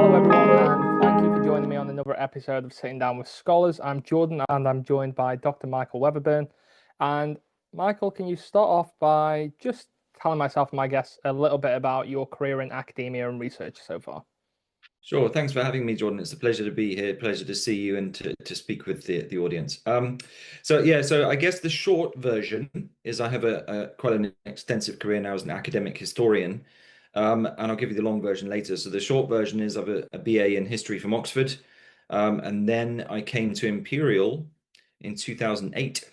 Hello, everyone, and thank you for joining me on another episode of Sitting Down with Scholars. I'm Jordan, and I'm joined by Dr. Michael Weatherburn. And Michael, can you start off by just telling myself and my guests a little bit about your career in academia and research so far? Sure. Thanks for having me, Jordan. It's a pleasure to be here. Pleasure to see you and to speak with the audience. So I guess the short version is I have a quite an extensive career now as an academic historian, and I'll give you the long version later. So the short version is I've a BA in history from Oxford, and then I came to Imperial in 2008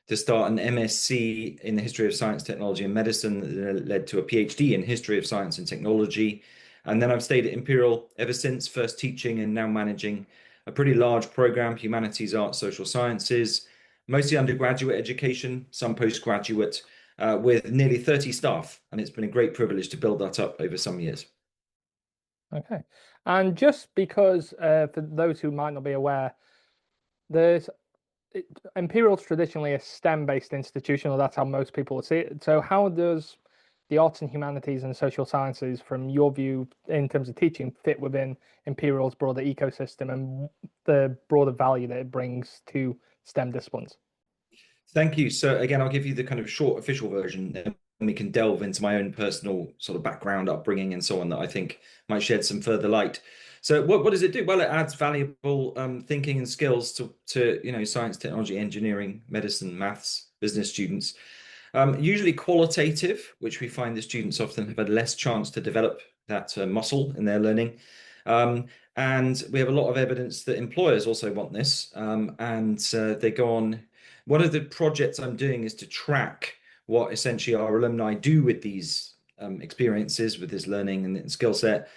to start an MSc in the history of science, technology, and medicine that led to a PhD in history of science and technology. And then I've stayed at Imperial ever since, first teaching and now managing a pretty large program, humanities, arts, social sciences, mostly undergraduate education, some postgraduate, with nearly 30 staff. And it's been a great privilege to build that up over some years. Okay. And just because, for those who might not be aware, there's it, Imperial's traditionally a STEM-based institution, or that's how most people see it. So, how does the arts and humanities and social sciences, from your view, in terms of teaching, fit within Imperial's broader ecosystem and the broader value that it brings to STEM disciplines? Thank you. So again, I'll give you the kind of short official version, and we can delve into my own personal sort of background, upbringing, and so on that I think might shed some further light. So what does it do? Well, it adds valuable thinking and skills to science, technology, engineering, medicine, maths, business students. Usually qualitative, which we find the students often have a less chance to develop that muscle in their learning. Um, and we have a lot of evidence that employers also want this, and they go on. One of the projects I'm doing is to track what essentially our alumni do with these experiences, with this learning and skill set,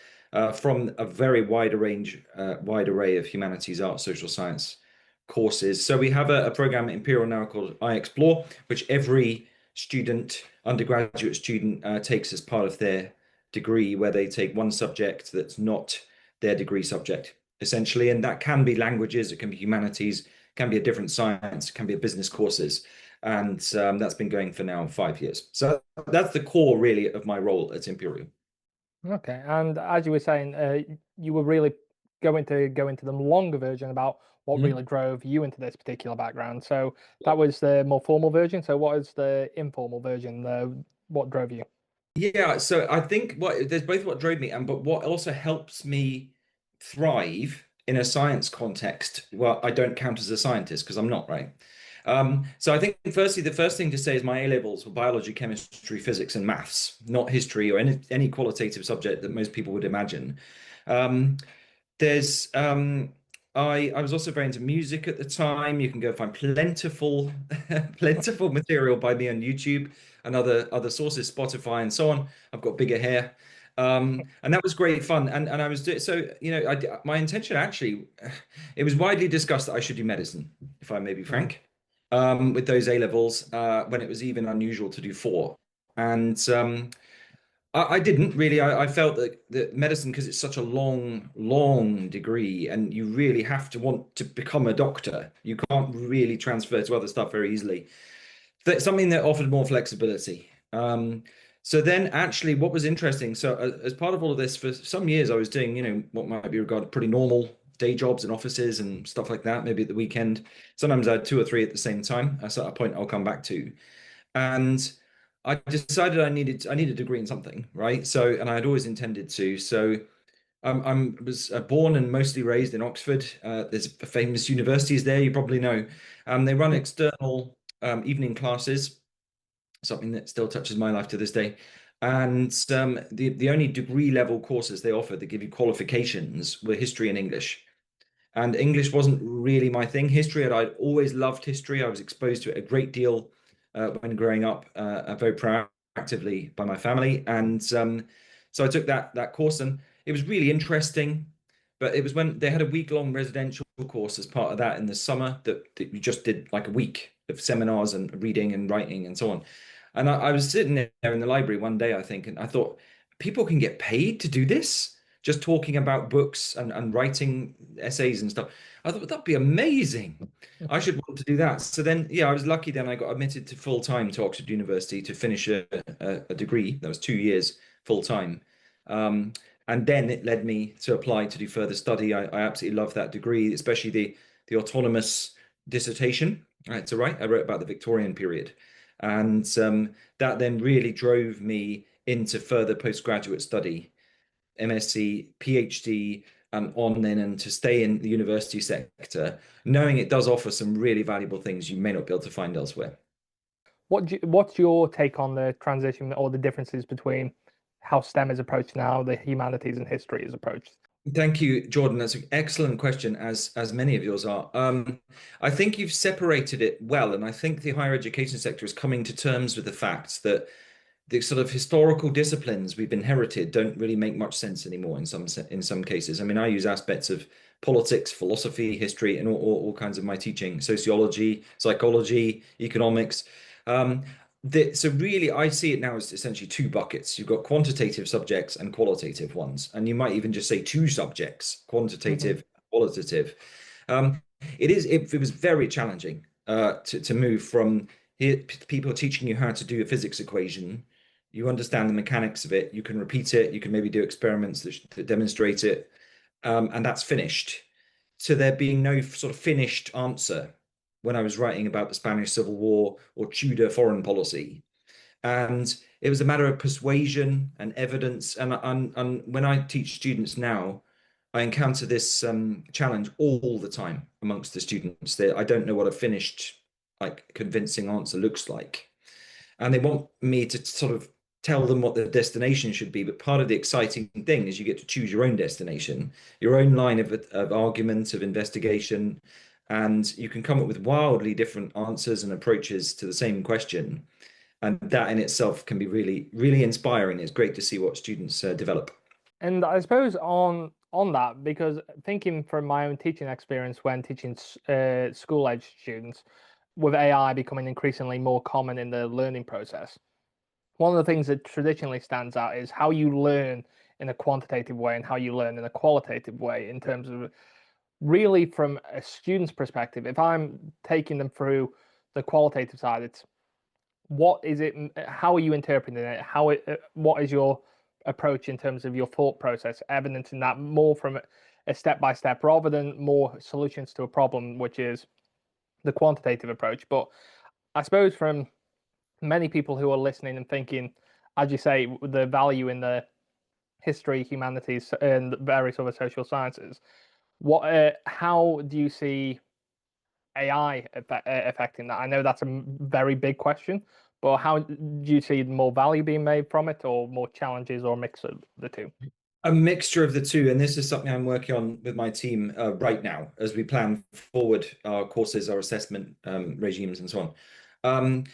from a very wide array of humanities, art, social science courses. So we have a program at Imperial now called I Explore, which every student, undergraduate student, takes as part of their degree, where they take one subject that's not their degree subject, essentially. And that can be languages, it can be humanities, it can be a different science, it can be a business courses. And that's been going for now 5 years. So that's the core, really, of my role at Imperial. Okay, and as you were saying, you were really going to go into the longer version about what Mhm. really drove you into this particular background. So that was the more formal version. So what is the informal version? What drove you? Yeah, so I think what there's both what drove me and but what also helps me thrive in a science context. Well, I don't count as a scientist because I'm not, right? So I think firstly, the first thing to say is my A levels were biology, chemistry, physics, and maths, not history or any qualitative subject that most people would imagine. Um, there's I was also very into music at the time. You can go find plentiful plentiful material by me on YouTube and other sources, Spotify and so on. I've got bigger hair. And that was great fun. And I was doing so, my intention actually, it was widely discussed that I should do medicine, if I may be Mhm. frank, with those A levels, when it was even unusual to do four. And I didn't really. I felt that medicine, because it's such a long degree, and you really have to want to become a doctor. You can't really transfer to other stuff very easily. That's something that offered more flexibility. So then, actually, what was interesting, so as part of all of this, for some years, I was doing, what might be regarded pretty normal day jobs in offices and stuff like that, maybe at the weekend. Sometimes I had two or three at the same time. That's at a point I'll come back to. And I decided I needed a degree in something, right? So, and I had always intended to. So, I'm was born and mostly raised in Oxford. There's famous universities there, you probably know. They run external evening classes, something that still touches my life to this day. And the only degree level courses they offered that give you qualifications were history and English. And English wasn't really my thing. History, I'd always loved history. I was exposed to it a great deal when growing up, very proactively by my family. And so I took that course, and it was really interesting. But it was when they had a week-long residential course as part of that in the summer that we just did like a week of seminars and reading and writing and so on. And I was sitting there in the library one day, I think, and I thought, people can get paid to do this, just talking about books and writing essays and stuff. I thought that'd be amazing. I should want to do that. So then, yeah, I was lucky. Then I got admitted to full time to Oxford University to finish a degree that was 2 years full time. Um, And then it led me to apply to do further study. I absolutely love that degree, especially the autonomous dissertation I had to write. I wrote about the Victorian period. And that then really drove me into further postgraduate study, MSc, PhD, and on then and to stay in the university sector, knowing it does offer some really valuable things you may not be able to find elsewhere. What's your take on the transition or the differences between how STEM is approached now, the humanities and history is approached? Thank you, Jordan. That's an excellent question, as many of yours are. I think you've separated it well, and I think the higher education sector is coming to terms with the fact that the sort of historical disciplines we've inherited don't really make much sense anymore in some cases. I mean, I use aspects of politics, philosophy, history, and all kinds of my teaching, sociology, psychology, economics. Um, so really, I see it now as essentially two buckets. You've got quantitative subjects and qualitative ones, and you might even just say two subjects, Hmm. quantitative, qualitative. Um, it was very challenging to move from people teaching you how to do a physics equation. You understand the mechanics of it. You can repeat it. You can maybe do experiments that demonstrate it, and that's finished. To there being no sort of finished answer when I was writing about the Spanish Civil War or Tudor foreign policy. And it was a matter of persuasion and evidence. And when I teach students now, I encounter this challenge all the time amongst the students that I don't know what a finished, like convincing answer looks like. And they want me to sort of tell them what the destination should be. But part of the exciting thing is you get to choose your own destination, your own line of argument, of investigation, and you can come up with wildly different answers and approaches to the same question. And that in itself can be really, really inspiring. It's great to see what students develop. And I suppose on that, because thinking from my own teaching experience when teaching school age students, with AI becoming increasingly more common in the learning process, one of the things that traditionally stands out is how you learn in a quantitative way and how you learn in a qualitative way in terms of really from a student's perspective. If I'm taking them through the qualitative side, it's what is it, how are you interpreting it, what is your approach in terms of your thought process, evidencing that more from a step by step rather than more solutions to a problem, which is the quantitative approach. But I suppose from many people who are listening and thinking, as you say, the value in the history, humanities, and various other social sciences, how do you see AI affecting that? I know that's a very big question, but how do you see more value being made from it, or more challenges, or a mix of the two? A mixture of the two, and this is something I'm working on with my team right now as we plan forward our courses, our assessment regimes, and so on. Um,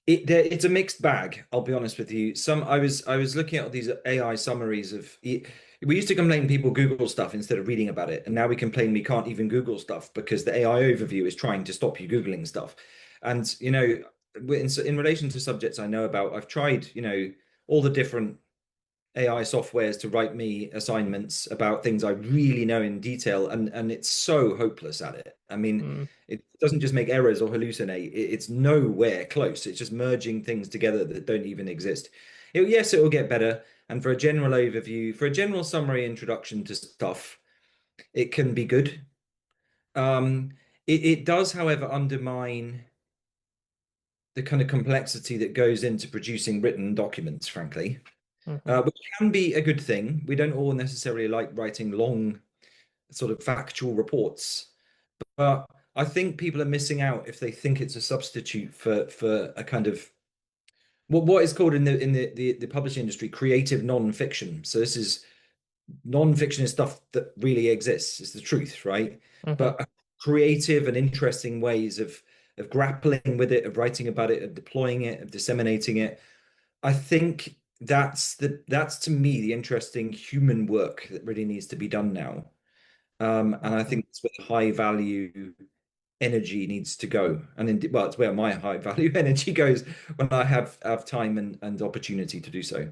it's a mixed bag. I'll be honest with you. I was looking at these AI summaries of. We used to complain people Google stuff instead of reading about it, and now we complain we can't even Google stuff because the AI overview is trying to stop you Googling stuff. And in relation to subjects I know about, I've tried all the different AI softwares to write me assignments about things I really know in detail, and it's so hopeless at it. I mean, Mm. it doesn't just make errors or hallucinate. It's nowhere close. It's just merging things together that don't even exist. Yes, it will get better. And for a general overview, for a general summary introduction to stuff, it can be good. Um, it does, however, undermine the kind of complexity that goes into producing written documents, frankly. Hmm. Which can be a good thing. We don't all necessarily like writing long, sort of factual reports, but I think people are missing out if they think it's a substitute for a kind of what is called in the publishing industry creative non-fiction. So this is non-fiction is stuff that really exists. It's the truth, right? Hmm. But creative and interesting ways of grappling with it, of writing about it, of deploying it, of disseminating it. I think that's to me the interesting human work that really needs to be done now. And I Hmm. think that's where the high value energy needs to go. And well, it's where my high value energy goes when I have time and opportunity to do so.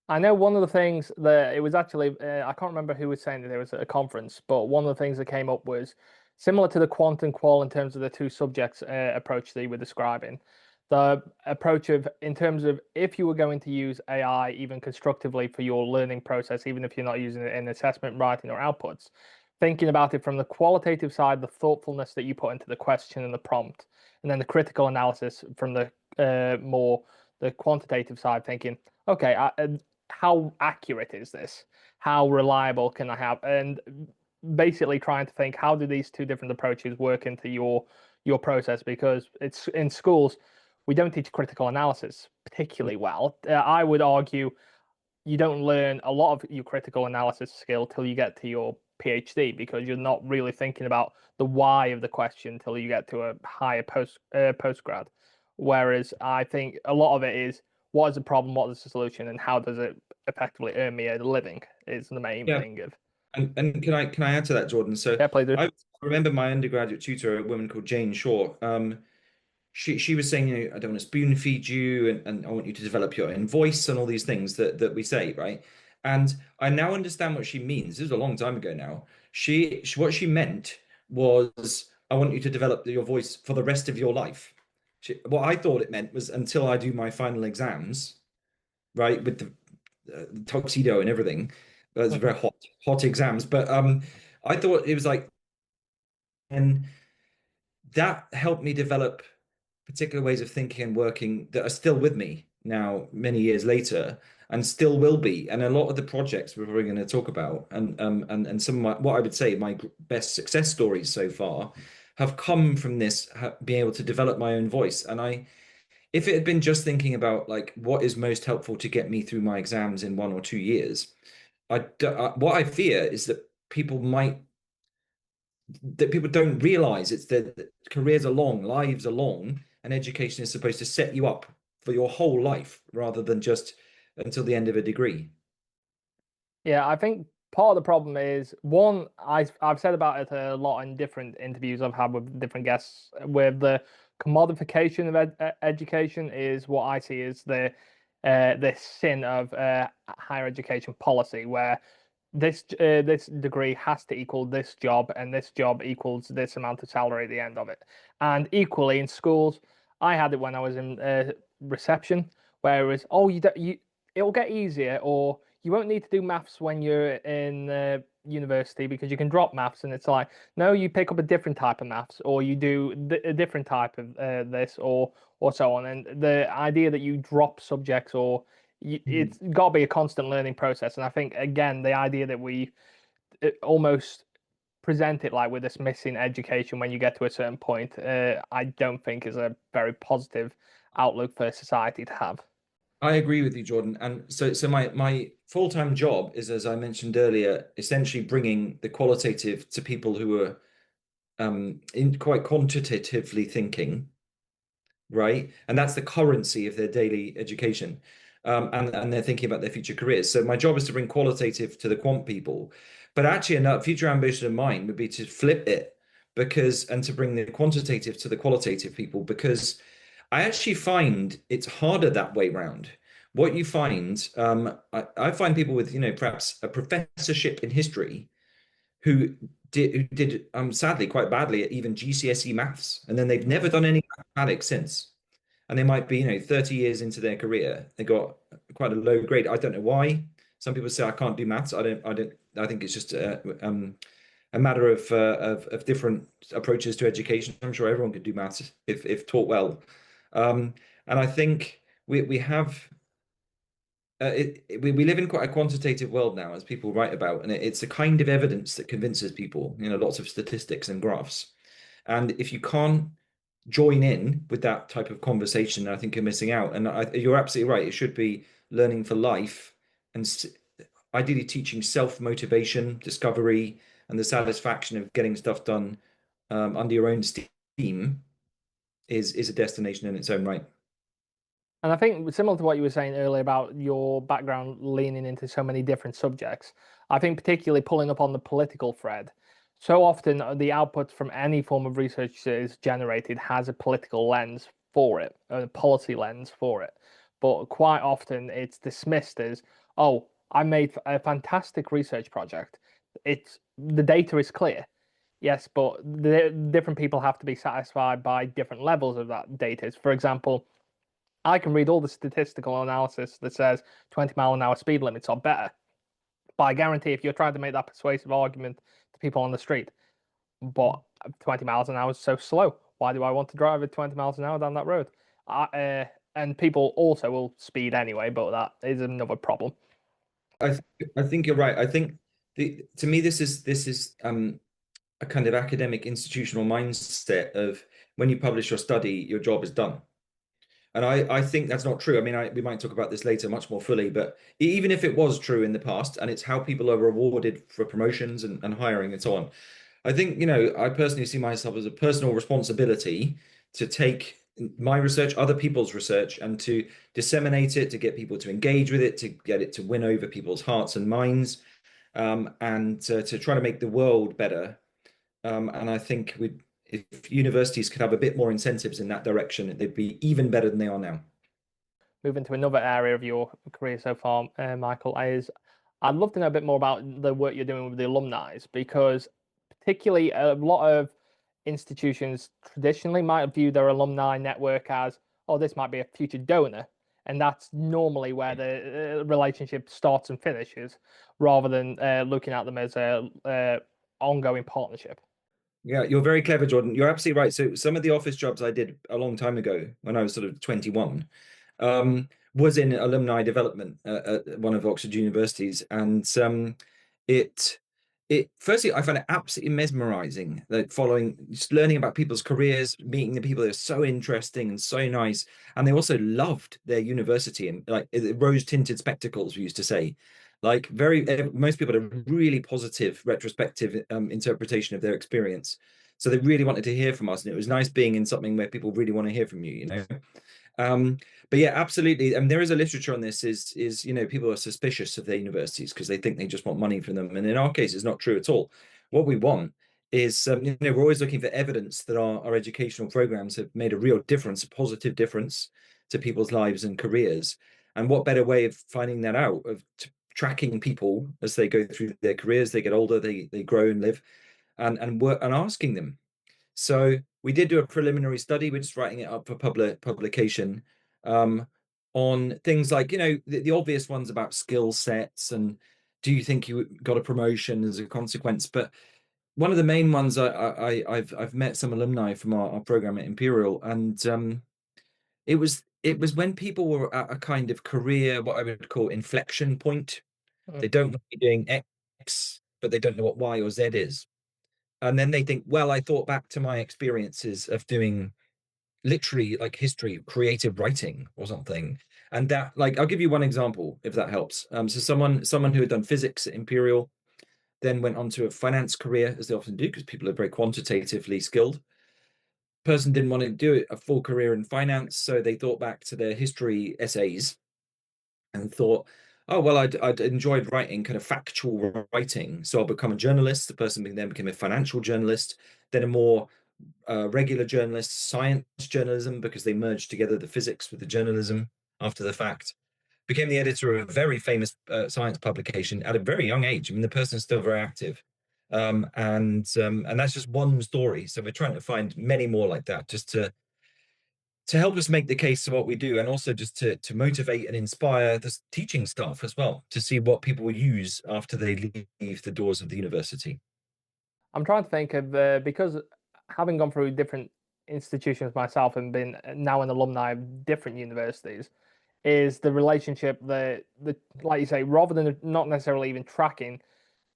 I know one of the things that it was actually, I can't remember who was saying that there was at a conference, but one of the things that came up was similar to the quant and qual in terms of the two subjects approach that you were describing. the approach of in terms of if you were going to use AI even constructively for your learning process, even if you're not using it in assessment, writing, or outputs, thinking about it from the qualitative side, the thoughtfulness that you put into the question and the prompt, and then the critical analysis from the more the quantitative side, thinking, okay, how accurate is this? How reliable can I have? And basically trying to think, how do these two different approaches work into your process? Because it's in schools, we don't teach critical analysis particularly well. I would argue you don't learn a lot of your critical analysis skill till you get to your PhD because you're not really thinking about the why of the question till you get to a higher postgrad. Whereas I think a lot of it is what is the problem, what is the solution, and how does it effectively earn me a living is the main Yeah. thing of And can I add to that, Jordan? So yeah, please do. I remember my undergraduate tutor, a woman called Jane Shaw. She was saying, I don't want to spoon feed you, and I want you to develop your own voice and all these things that we say, right? And I now understand what she means. This was a long time ago now. What she meant was, I want you to develop your voice for the rest of your life. What I thought it meant was until I do my final exams, right, with the tuxedo and everything. It's very hot exams, but I thought it was like, and that helped me develop particular ways of thinking and working that are still with me now, many years later, and still will be. And a lot of the projects we're probably going to talk about, and some of what I would say my best success stories so far, have come from this being able to develop my own voice. And if it had been just thinking about like what is most helpful to get me through my exams in 1 or 2 years, what I fear is that people don't realize it's that careers are long, lives are long, and education is supposed to set you up for your whole life rather than just until the end of a degree. Yeah, I think part of the problem is one, I've said about it a lot in different interviews I've had with different guests, with the commodification of education is what I see as the sin of higher education policy, where this degree has to equal this job, and this job equals this amount of salary at the end of it. And equally in schools, I had it when I was in reception, where it was, oh, it'll get easier, or you won't need to do maths when you're in university because you can drop maths. And it's like, no, you pick up a different type of maths, or you do a different type of this, or so on. And the idea that you drop subjects or Mhm. it's got to be a constant learning process. And I think again, the idea that we almost present it like we're this missing education when you get to a certain point, I don't think is a very positive outlook for society to have. I agree with you, Jordan. And so my full-time job is, as I mentioned earlier, essentially bringing the qualitative to people who are in quite quantitatively thinking, right? And that's the currency of their daily education. And they're thinking about their future careers. So my job is to bring qualitative to the quant people. But actually, a future ambition of mine would be to flip it and to bring the quantitative to the qualitative people, because I actually find it's harder that way round. What you find, I find people with, perhaps a professorship in history who did sadly quite badly at even GCSE maths, and then they've never Mhm. done any mathematics since. And they might be, 30 years into their career, they got quite a low grade. I don't know why. Some people say I can't do maths. I think it's just a matter of different approaches to education. I'm sure everyone could do maths if taught well. Um, and I think we have we live in quite a quantitative world now, as people write about, and it's a kind of evidence that convinces people, lots of statistics and graphs. And if you can't join in with that type of conversation, I think you're missing out. And you're absolutely right. It should be learning for life and ideally teaching self-motivation, discovery, and the satisfaction of getting stuff done under your own steam is a destination in its own right. And I think similar to what you were saying earlier about your background leaning into so many different subjects, I think particularly pulling up on the political thread, so often the output from any form of research that is generated has a political lens for it, a policy lens for it. But quite often it's dismissed as, oh, I made a fantastic research project. The data is clear. Yes, but the different people have to be satisfied by different levels of that data. For example, I can read all the statistical analysis that says 20-mile-an-hour speed limits are better. But I guarantee if you're trying to make that persuasive argument to people on the street, but 20 miles an hour is so slow. Why do I want to drive at 20 miles an hour down that road? And people also will speed anyway, but that is another problem. I think you're right. I think to me this is a kind of academic institutional mindset of when you publish your study, your job is done. And I think that's not true. I mean, we might talk about this later much more fully, but even if it was true in the past, and it's how people are rewarded for promotions and hiring and so on, I think, I personally see myself as a personal responsibility to take my research, other people's research, and to disseminate it, to get people to engage with it, to get it to win over people's hearts and minds, and to try to make the world better. And I think if universities could have a bit more incentives in that direction, they'd be even better than they are now. Moving to another area of your career so far, Michael, is I'd love to know a bit more about the work you're doing with the alumni, because particularly a lot of institutions traditionally might view their alumni network as, oh, this might be a future donor. And that's normally where the relationship starts and finishes, rather than looking at them as a ongoing partnership. Yeah, you're very clever, Jordan. You're absolutely right. So some of the office jobs I did a long time ago when I was sort of 21 was in alumni development at one of Oxford universities. And it it firstly I found it absolutely mesmerizing, like following just learning about people's careers, meeting the people that are so interesting and so nice. And they also loved their university and like rose-tinted spectacles, we used to say. Like most people had a really positive retrospective interpretation of their experience. So they really wanted to hear from us. And it was nice being in something where people really want to hear from you. Um, but yeah, absolutely. And there is a literature on this is people are suspicious of their universities because they think they just want money from them. And in our case, it's not true at all. What we want is we're always looking for evidence that our educational programs have made a real difference, a positive difference to people's lives and careers. And what better way of finding that out, of tracking people as they go through their careers, they get older, they grow and live, and work and asking them. So we did do a preliminary study. We're just writing it up for publication, um, on things like, the obvious ones about skill sets and do you think you got a promotion as a consequence? But one of the main ones, I've met some alumni from our program at Imperial, and it was when people were at a kind of career, what I would call inflection point. Mm. They don't want to be doing X, but they don't know what Y or Z is. And then they think, well, I thought back to my experiences of doing literally like history, creative writing or something. And that, like, I'll give you one example if that helps. So someone who had done physics at Imperial then went on to a finance career, as they often do, because people are very quantitatively skilled. Person didn't want to do a full career in finance, so they thought back to their history essays and thought, oh well, I'd enjoyed writing kind of factual writing, so I'll become a journalist. The person then became a financial journalist, then a more regular journalist, science journalism, because they merged together the physics with the journalism after the fact. Became the editor of a very famous science publication at a very young age. I mean, the person's still very active. And that's just one story. So we're trying to find many more like that, just to help us make the case to what we do, and also just to motivate and inspire the teaching staff as well to see what people will use after they leave the doors of the university. I'm trying to think of because having gone through different institutions myself and been now an alumni of different universities, is the relationship the like you say, rather than not necessarily even tracking,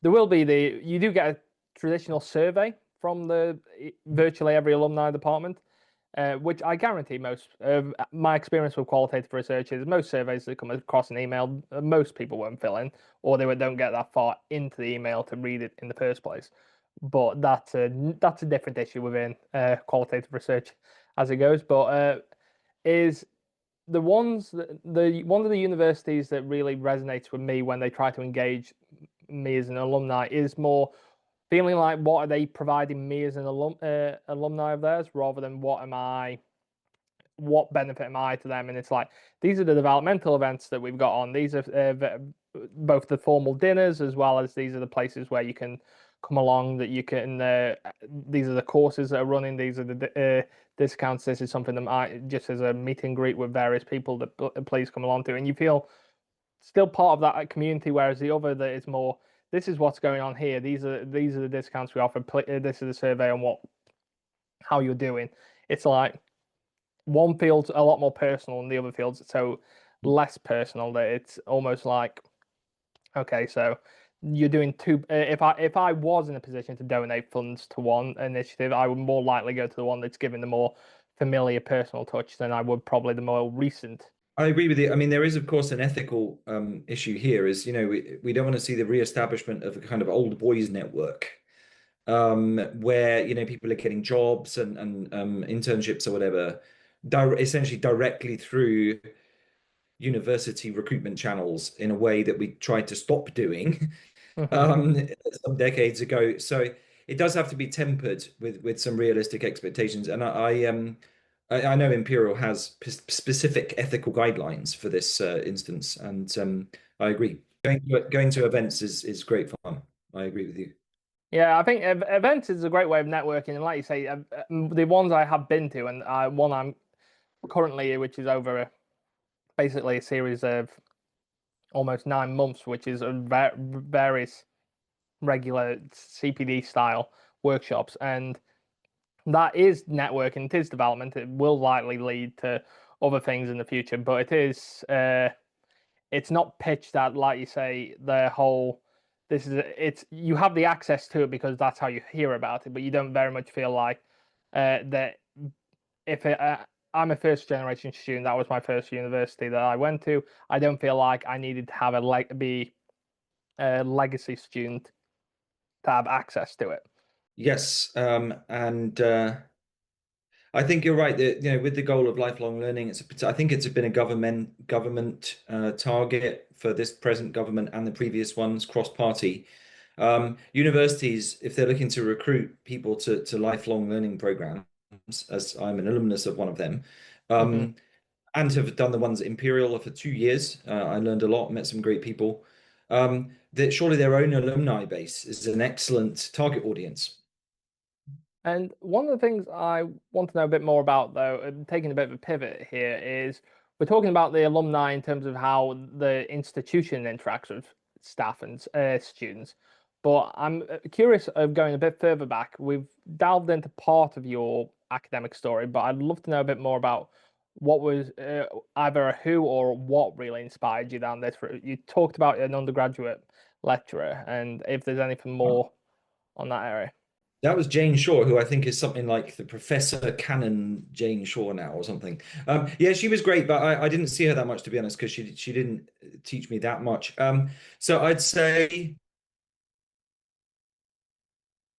there will be you do get a traditional survey from the virtually every alumni department, which I guarantee most of my experience with qualitative research is most surveys that come across an email, most people won't fill in, or don't get that far into the email to read it in the first place. But that's a different issue within qualitative research as it goes. But is the one of the universities that really resonates with me when they try to engage me as an alumni is more feeling like what are they providing me as an alumni of theirs, rather than what benefit am I to them. And it's like these are the developmental events that we've got on. These are both the formal dinners as well as these are the places where you can come along that you can. These are the courses that are running. These are the discounts. This is something that might just as a meet and greet with various people that please come along to, and you feel still part of that community. Whereas the other that is more, this is what's going on here. These are the discounts we offer. This is a survey on what how you're doing. It's like one field's a lot more personal and the other field's so less personal that it's almost like okay, so you're doing two. If I was in a position to donate funds to one initiative, I would more likely go to the one that's giving the more familiar personal touch than I would probably the more recent. I agree with you. I mean, there is, of course, an ethical issue here. Is we don't want to see the reestablishment of a kind of old boys network, where people are getting jobs and internships or whatever, essentially directly through university recruitment channels in a way that we tried to stop doing Hmm. um, some decades ago. So it does have to be tempered with some realistic expectations. And I know Imperial has specific ethical guidelines for this instance, and I agree. Going to events is great fun. I agree with you. Yeah, I think events is a great way of networking, and like you say, the ones I have been to, and one I'm currently, which is over basically a series of almost 9 months, which is a various regular CPD style workshops, and that is networking, it is development. It will likely lead to other things in the future, but it's not pitched at like you say the whole. This is it's you have the access to it because that's how you hear about it, but you don't very much feel like that if it, I'm a first generation student. That was my first university that I went to. I don't feel like I needed to have be a legacy student to have access to it. Yes, and I think you're right that with the goal of lifelong learning, I think it's been a government target for this present government and the previous ones, cross-party. Universities, if they're looking to recruit people to lifelong learning programs, as I'm an alumnus of one of them, Hmm. um, and have done the ones at Imperial for 2 years, I learned a lot, met some great people. That surely their own alumni base is an excellent target audience. And one of the things I want to know a bit more about, though, and taking a bit of a pivot here, is we're talking about the alumni in terms of how the institution interacts with staff and students. But I'm curious of going a bit further back. We've delved into part of your academic story, but I'd love to know a bit more about what was either a who or what really inspired you down this route. You talked about an undergraduate lecturer, and if there's anything more on that area. That was Jane Shaw, who I think is something like the Professor Canon Jane Shaw now or something. Yeah, she was great, but I didn't see her that much to be honest, because she didn't teach me that much. So I'd say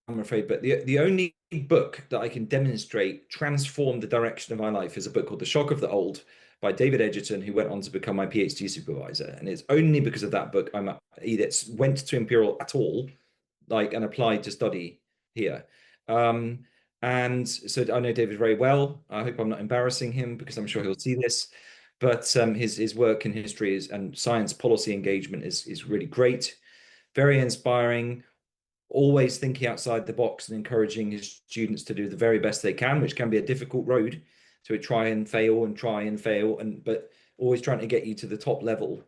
I'm afraid, but the only book that I can demonstrate transformed the direction of my life is a book called The Shock of the Old by David Edgerton, who went on to become my PhD supervisor. And it's only because of that book I'm either went to Imperial at all like and applied to study here. Um, and so I know David very well. I hope I'm not embarrassing him because I'm sure he'll see this. But his work in history and science policy engagement is really great, very inspiring. Always thinking outside the box and encouraging his students to do the very best they can, which can be a difficult road to try and fail, and but always trying to get you to the top level.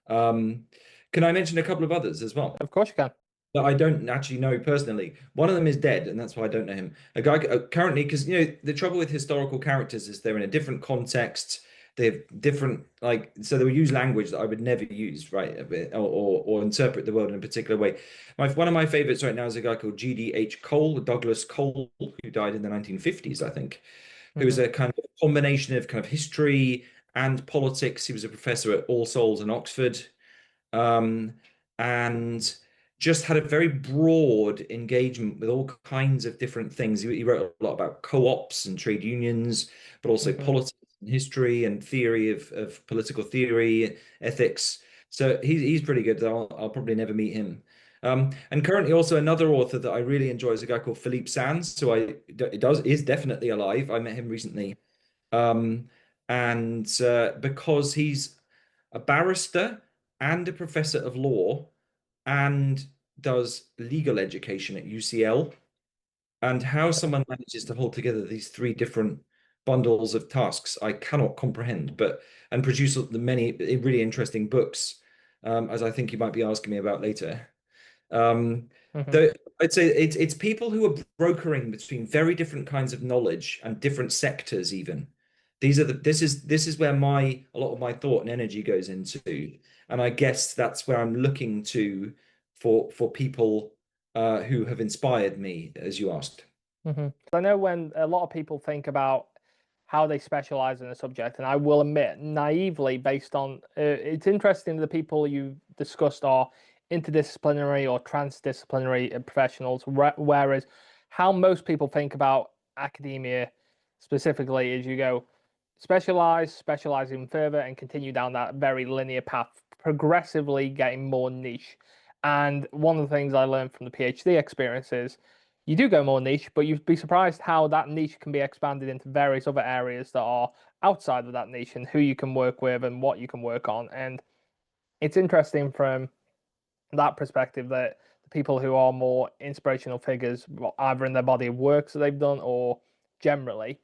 Um, can I mention a couple of others as well? Of course you can. That I don't actually know personally. One of them is dead, and that's why I don't know him. A guy currently, because the trouble with historical characters is they're in a different context. They have different so they will use language that I would never use, right? Or interpret the world in a particular way. One of my favorites right now is a guy called G.D.H. Cole, Douglas Cole, who died in the 1950s, I think, who was Hmm. a kind of combination of kind of history and politics. He was a professor at All Souls in Oxford um, and just had a very broad engagement with all kinds of different things. He wrote a lot about co-ops and trade unions, but also Hmm. politics and history and theory of political theory, ethics. So he's pretty good. I'll probably never meet him. And currently also another author that I really enjoy is a guy called Philippe Sands, who is definitely alive. I met him recently. Um, and because he's a barrister and a professor of law and does legal education at UCL. And how someone manages to hold together these three different bundles of tasks, I cannot comprehend. But and produce the many really interesting books, as I think you might be asking me about later. Um, Hmm. though I'd say it's people who are brokering between very different kinds of knowledge and different sectors even. This is where my a lot of my thought and energy goes into. And I guess that's where I'm looking to for people who have inspired me, as you asked. I know when a lot of people think about how they specialize in a subject, and I will admit, naively, based on it's interesting the people you discussed are interdisciplinary or transdisciplinary professionals, whereas how most people think about academia specifically is you go specialize even further, and continue down that very linear path, progressively getting more niche. And one of the things I learned from the PhD experience is you do go more niche, but you'd be surprised how that niche can be expanded into various other areas that are outside of that niche and who you can work with and what you can work on. And it's interesting from that perspective that the people who are more inspirational figures, either in their body of works that they've done or generally,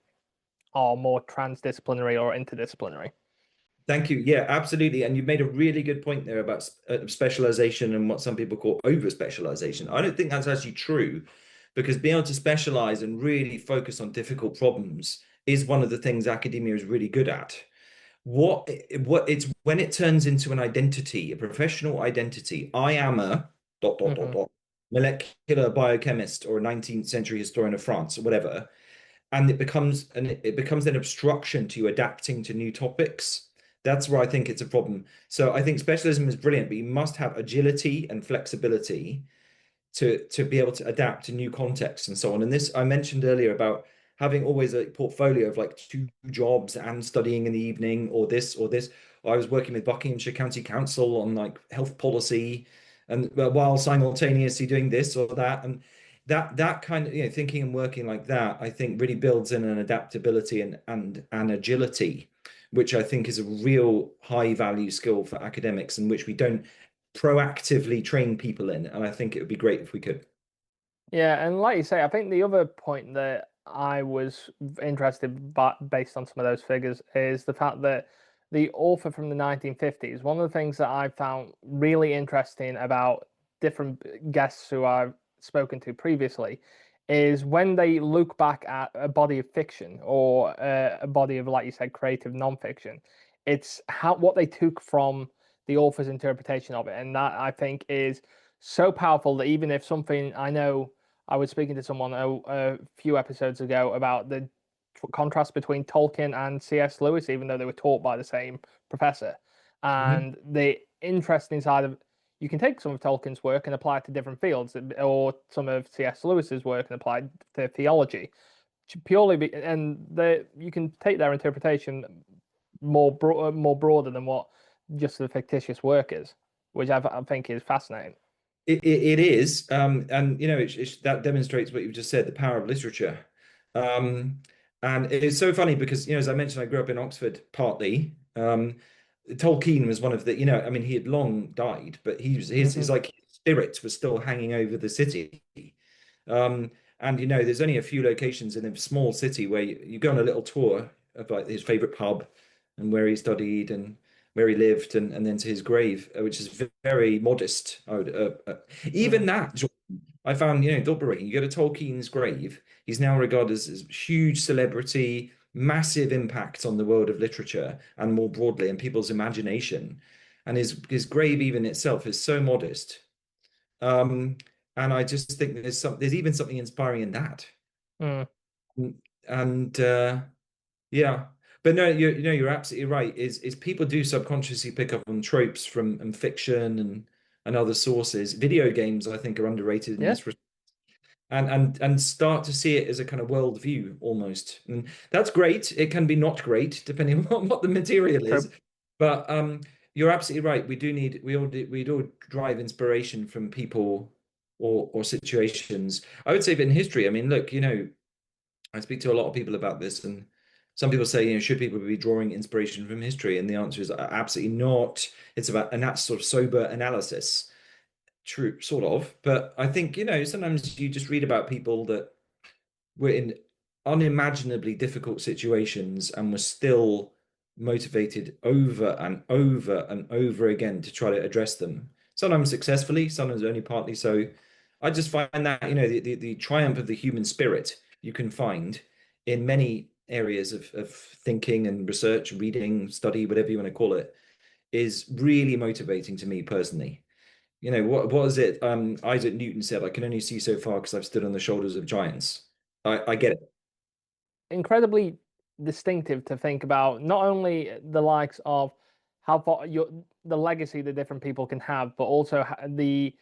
are more transdisciplinary or interdisciplinary. Thank you. Yeah, absolutely. And you made a really good point there about specialization and what some people call over specialization. I don't think that's actually true because being able to specialize and really focus on difficult problems is one of the things academia is really good at. What it's when it turns into an identity, a professional identity. I am a dot dot dot Hmm. dot molecular biochemist or a 19th century historian of France or whatever, and it becomes an obstruction to you adapting to new topics. That's where I think it's a problem. So I think specialism is brilliant, but you must have agility and flexibility to be able to adapt to new contexts and so on. And this I mentioned earlier about having always a portfolio of like two jobs and studying in the evening or this or this. I was working with Buckinghamshire County Council on like health policy and while simultaneously doing this or that. And that kind of thinking and working like that, I think really builds in an adaptability and an agility, which I think is a real high value skill for academics and which we don't proactively train people in. And I think it would be great if we could. Yeah, and like you say, I think the other point that I was interested but based on some of those figures is the fact that the author from the 1950s, one of the things that I found really interesting about different guests who I've spoken to previously is when they look back at a body of fiction or a body of, like you said, creative nonfiction, it's how what they took from the author's interpretation of it. And that I think is so powerful that even if something I know I was speaking to someone a few episodes ago about the contrast between Tolkien and C.S. Lewis, even though they were taught by the same professor. Mhm. And the interesting side of you can take some of Tolkien's work and apply it to different fields, or some of C.S. Lewis's work and apply it to theology. And you can take their interpretation more broader than what just the fictitious work is, which I think is fascinating. It is, and that demonstrates what you've just said, the power of literature. Um, and it's so funny because as I mentioned, I grew up in Oxford partly. Tolkien was one of the, I mean, he had long died, but he was his Hmm. like his spirit was still hanging over the city. Um, and there's only a few locations in a small city where you go on a little tour of like his favorite pub and where he studied and where he lived and then to his grave, which is very modest. Even Mm. that, I found, thought-provoking. You go to Tolkien's grave, he's now regarded as a huge celebrity, massive impact on the world of literature and more broadly and people's imagination. And his grave even itself is so modest. Um, and I just think there's even something inspiring in that. Mm. And yeah, but no, you're absolutely right. Is people do subconsciously pick up on tropes from and fiction and other sources. Video games, I think, are underrated in Yeah, this and start to see it as a kind of worldview almost. And that's great. It can be not great depending on what the material true. is. But you're absolutely right. We all drive inspiration from people or situations. I would say that in history, I mean, look, I speak to a lot of people about this, and some people say, should people be drawing inspiration from history? And the answer is absolutely not. It's about, and that's sort of sober analysis. True, sort of. But I think, sometimes you just read about people that were in unimaginably difficult situations and were still motivated over and over and over again to try to address them. Sometimes successfully, sometimes only partly so. I just find that, the triumph of the human spirit you can find in many areas of thinking and research, reading, study, whatever you want to call it, is really motivating to me personally. What is it? Isaac Newton said, I can only see so far because I've stood on the shoulders of giants. I get it. Incredibly distinctive to think about not only the likes of how far the legacy that different people can have, but also the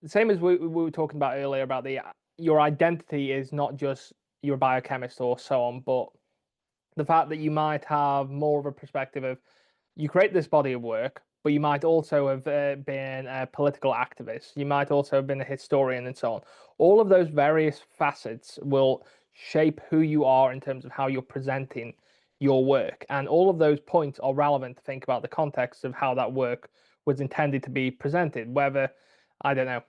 same as we were talking about earlier about the your identity is not just you're a biochemist or so on, but the fact that you might have more of a perspective of you create this body of work, but you might also have been a political activist. You might also have been a historian and so on. All of those various facets will shape who you are in terms of how you're presenting your work. And all of those points are relevant to think about the context of how that work was intended to be presented. Whether, I don't know,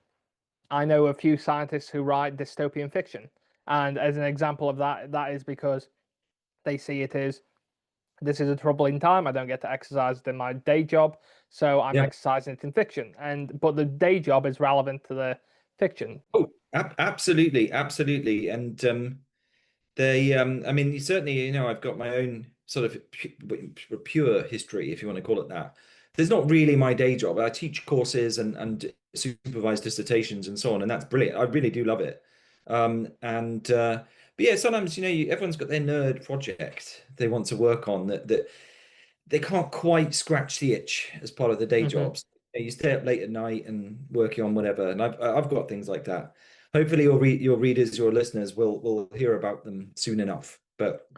I know a few scientists who write dystopian fiction. And as an example of that, that is because they see it as this is a troubling time. I don't get to exercise it in my day job, so I'm Yeah. exercising it in fiction. And but the day job is relevant to the fiction. Oh, absolutely, absolutely. And I mean, certainly, I've got my own sort of pure history, if you want to call it that. There's not really my day job. I teach courses and supervise dissertations and so on, and that's brilliant. I really do love it. But yeah, sometimes, everyone's got their nerd project they want to work on that they can't quite scratch the itch as part of the day Hmm. jobs. You stay up late at night and working on whatever, and I've got things like that. Hopefully, your readers, your listeners will hear about them soon enough. But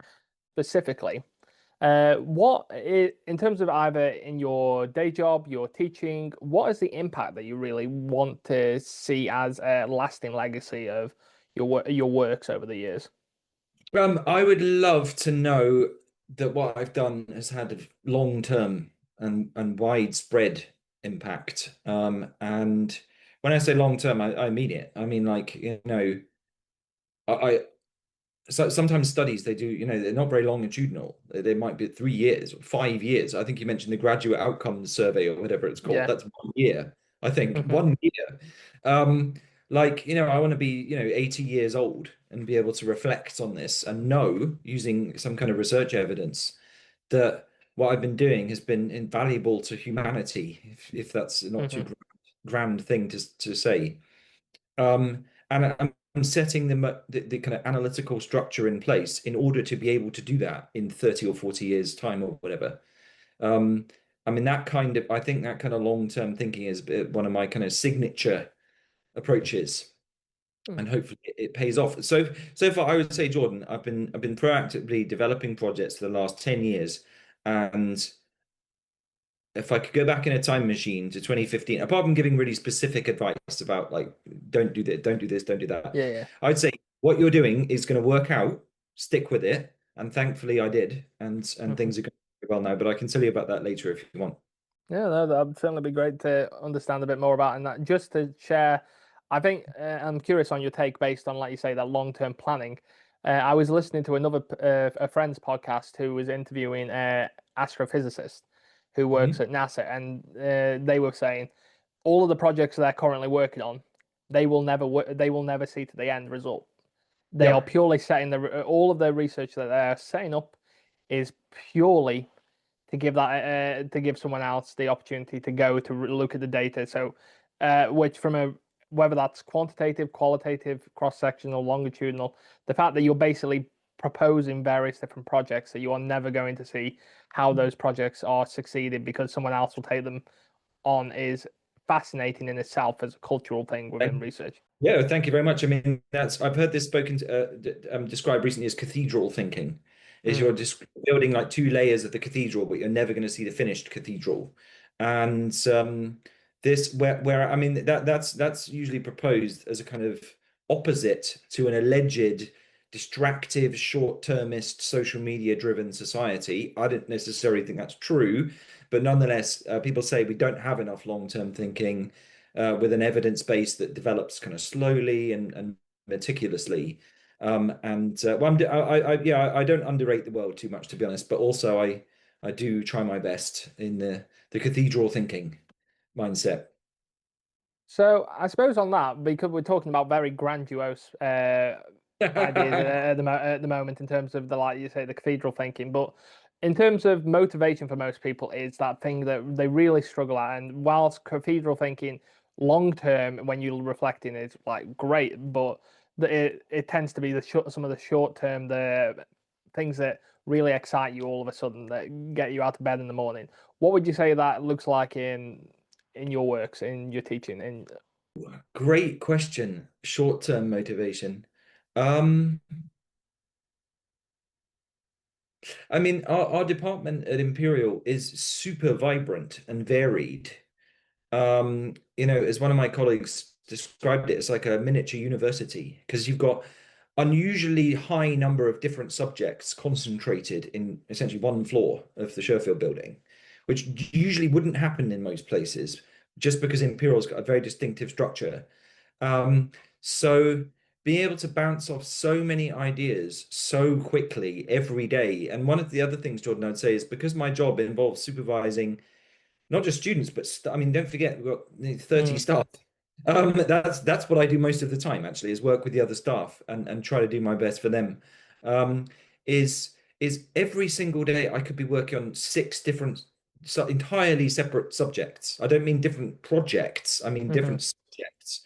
Specifically, in terms of either in your day job, your teaching, what is the impact that you really want to see as a lasting legacy of your works over the years? I would love to know that what I've done has had a long-term and widespread impact. And when I say long-term, I mean it. I mean, like, I so sometimes studies they do, they're not very longitudinal. They might be 3 years or 5 years. I think you mentioned the graduate outcomes survey or whatever it's called. Yeah. That's 1 year, I think. Hmm. 1 year. Um, like, I want to be, 80 years old and be able to reflect on this and know using some kind of research evidence that what I've been doing has been invaluable to humanity, if that's not too Hmm. grand thing to say. And I'm setting the kind of analytical structure in place in order to be able to do that in 30 or 40 years' time or whatever. Um, I mean, I think that kind of long-term thinking is one of my kind of signature approaches, and hopefully it pays off. So far, I would say, Jordan, I've been proactively developing projects for the last 10 years, and if I could go back in a time machine to 2015, apart from giving really specific advice about like, don't do this, don't do this, don't do that, Yeah, yeah. I'd say what you're doing is going to work out, stick with it. And thankfully I did. And Hmm. things are going well now, but I can tell you about that later if you want. Yeah, no, that would certainly be great to understand a bit more about. And that just to share, I think I'm curious on your take based on, like you say, that long-term planning. I was listening to a friend's podcast who was interviewing an astrophysicist who works Mhm. at NASA, and they were saying all of the projects they're currently working on, they will never see to the end result. They are Yeah. purely setting all of their research that they're setting up is purely to give someone else the opportunity to go to look at the data. So, which from a whether that's quantitative, qualitative, cross-sectional, longitudinal, the fact that you're basically proposing various different projects that you are never going to see how those projects are succeeded because someone else will take them on is fascinating in itself as a cultural thing within research. Yeah, thank you very much. I mean, I've heard this spoken described recently as cathedral thinking. Is you're Mm, just building like two layers of the cathedral, but you're never going to see the finished cathedral. And this where I mean that's usually proposed as a kind of opposite to an alleged distractive, short-termist, social media-driven society. I don't necessarily think that's true, but nonetheless, people say we don't have enough long-term thinking with an evidence base that develops kind of slowly and meticulously. Well, yeah, I don't underrate the world too much, to be honest, but also I do try my best in the cathedral thinking mindset. So I suppose on that, because we're talking about very grandiose ideas at the moment in terms of the, like you say, the cathedral thinking, but in terms of motivation for most people is that thing that they really struggle at. And whilst cathedral thinking long term, when you're reflecting, is like great, but it tends to be some of the short term, the things that really excite you all of a sudden that get you out of bed in the morning. What would you say that looks like in your works, in your teaching, in Great question. Short-term motivation. Um, I mean, our department at Imperial is super vibrant and varied. As one of my colleagues described it, it's like a miniature university because you've got unusually high number of different subjects concentrated in essentially one floor of the Sherfield building, which usually wouldn't happen in most places, just because Imperial's got a very distinctive structure. Um, so being able to bounce off so many ideas so quickly every day. And one of the other things, Jordan, I'd say is because my job involves supervising not just students, but I mean, don't forget we've got 30 mm, staff. That's what I do most of the time, actually, is work with the other staff and try to do my best for them. Um, is every single day I could be working on six different, entirely separate subjects. I don't mean different projects, I mean mhm. different subjects.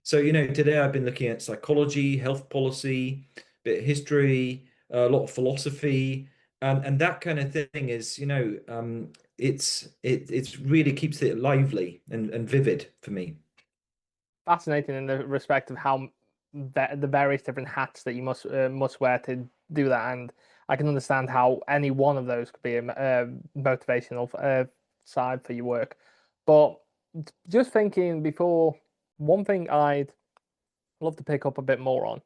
So, today I've been looking at psychology, health policy, bit of history, a lot of philosophy, and that kind of thing is, it's really keeps it lively and vivid for me. Fascinating in the respect of how the various different hats that you must wear to do that, and I can understand how any one of those could be a motivational side for your work. But just thinking before, one thing I'd love to pick up a bit more on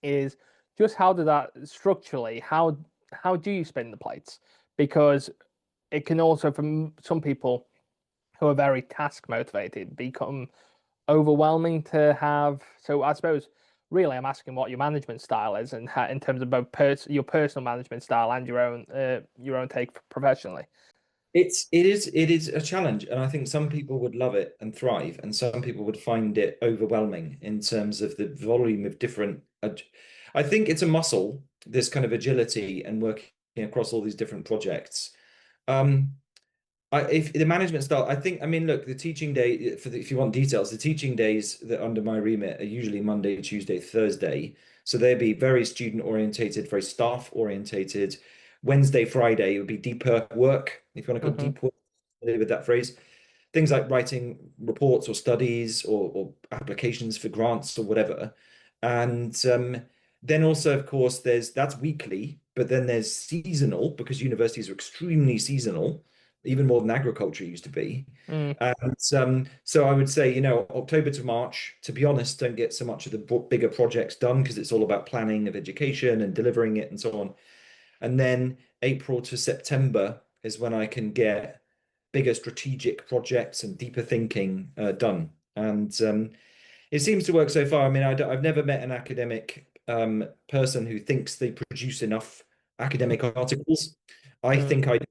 is just how do that structurally, how do you spin the plates? Because it can also, for some people who are very task motivated, become overwhelming to have. So I suppose really I'm asking what your management style is and how, in terms of both your personal management style and your own take professionally. It is a challenge, and I think some people would love it and thrive, and some people would find it overwhelming in terms of the volume of different. I think it's a muscle, this kind of agility and working across all these different projects. Um, if the management style, I mean, look, the teaching day if you want details, the teaching days that under my remit are usually Monday, Tuesday, Thursday. So they'd be very student orientated, very staff orientated. Wednesday, Friday would be deeper work, if you want to call it Hmm. deep work, with that phrase. Things like writing reports or studies or applications for grants or whatever. And then also, of course, that's weekly, but then there's seasonal because universities are extremely seasonal, even more than agriculture used to be. Mm, And so I would say, October to March, to be honest, don't get so much of the bigger projects done because it's all about planning of education and delivering it and so on. And then April to September is when I can get bigger strategic projects and deeper thinking done. And it seems to work so far. I mean, I've never met an academic person who thinks they produce enough academic articles. I mm, think I did,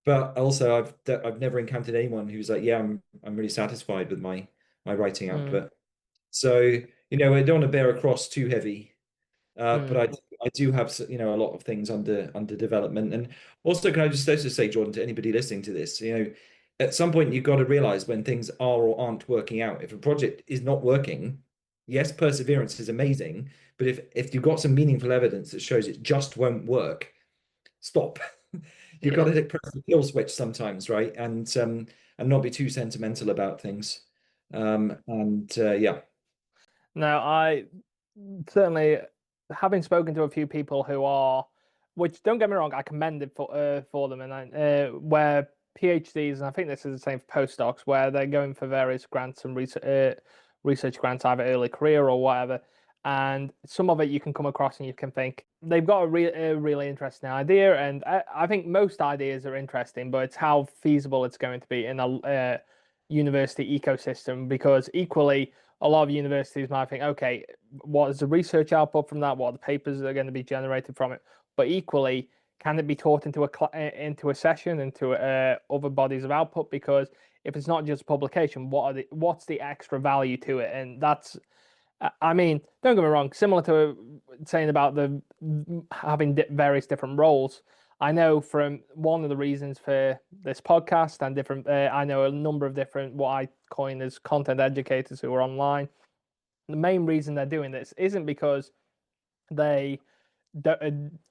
but also I've never encountered anyone who's like, yeah, I'm really satisfied with my writing mm, output. So, I don't want to bear a cross too heavy. But mm. I do have a lot of things under development. And also, can I just also say, Jordan, to anybody listening to this, at some point you've got to realize when things are or aren't working out. If a project is not working, yes, perseverance is amazing, but if you've got some meaningful evidence that shows it just won't work, stop. You've got Yeah. to press the kill switch sometimes, right? And not be too sentimental about things. Yeah. No, I certainly, having spoken to a few people who are, which don't get me wrong, I commend it for them, and where PhDs, and I think this is the same for postdocs, where they're going for various grants and research grants, either early career or whatever, And some of it you can come across and you can think they've got a really interesting idea. And I think most ideas are interesting, but it's how feasible it's going to be in a university ecosystem. Because equally, a lot of universities might think, okay, what is the research output from that? What are the papers that are going to be generated from it? But equally, can it be taught into a session, into other bodies of output? Because if it's not just publication, what's the extra value to it? And that's, I mean, don't get me wrong, similar to saying about the having various different roles. I know from one of the reasons for this podcast and different, I know a number of different what I coin as content educators who are online. The main reason they're doing this isn't because they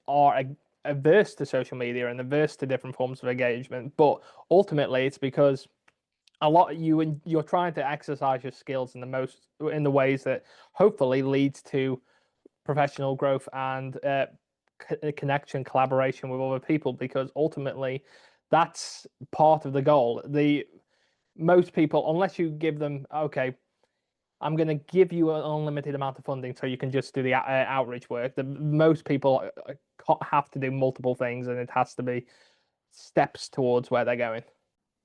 are averse to social media and averse to different forms of engagement, but ultimately it's because a lot you're trying to exercise your skills in the ways that hopefully leads to professional growth and connection, collaboration with other people, because ultimately that's part of the goal. The most people, unless you give them, okay, I'm going to give you an unlimited amount of funding so you can just do the outreach work. The most people have to do multiple things, and it has to be steps towards where they're going.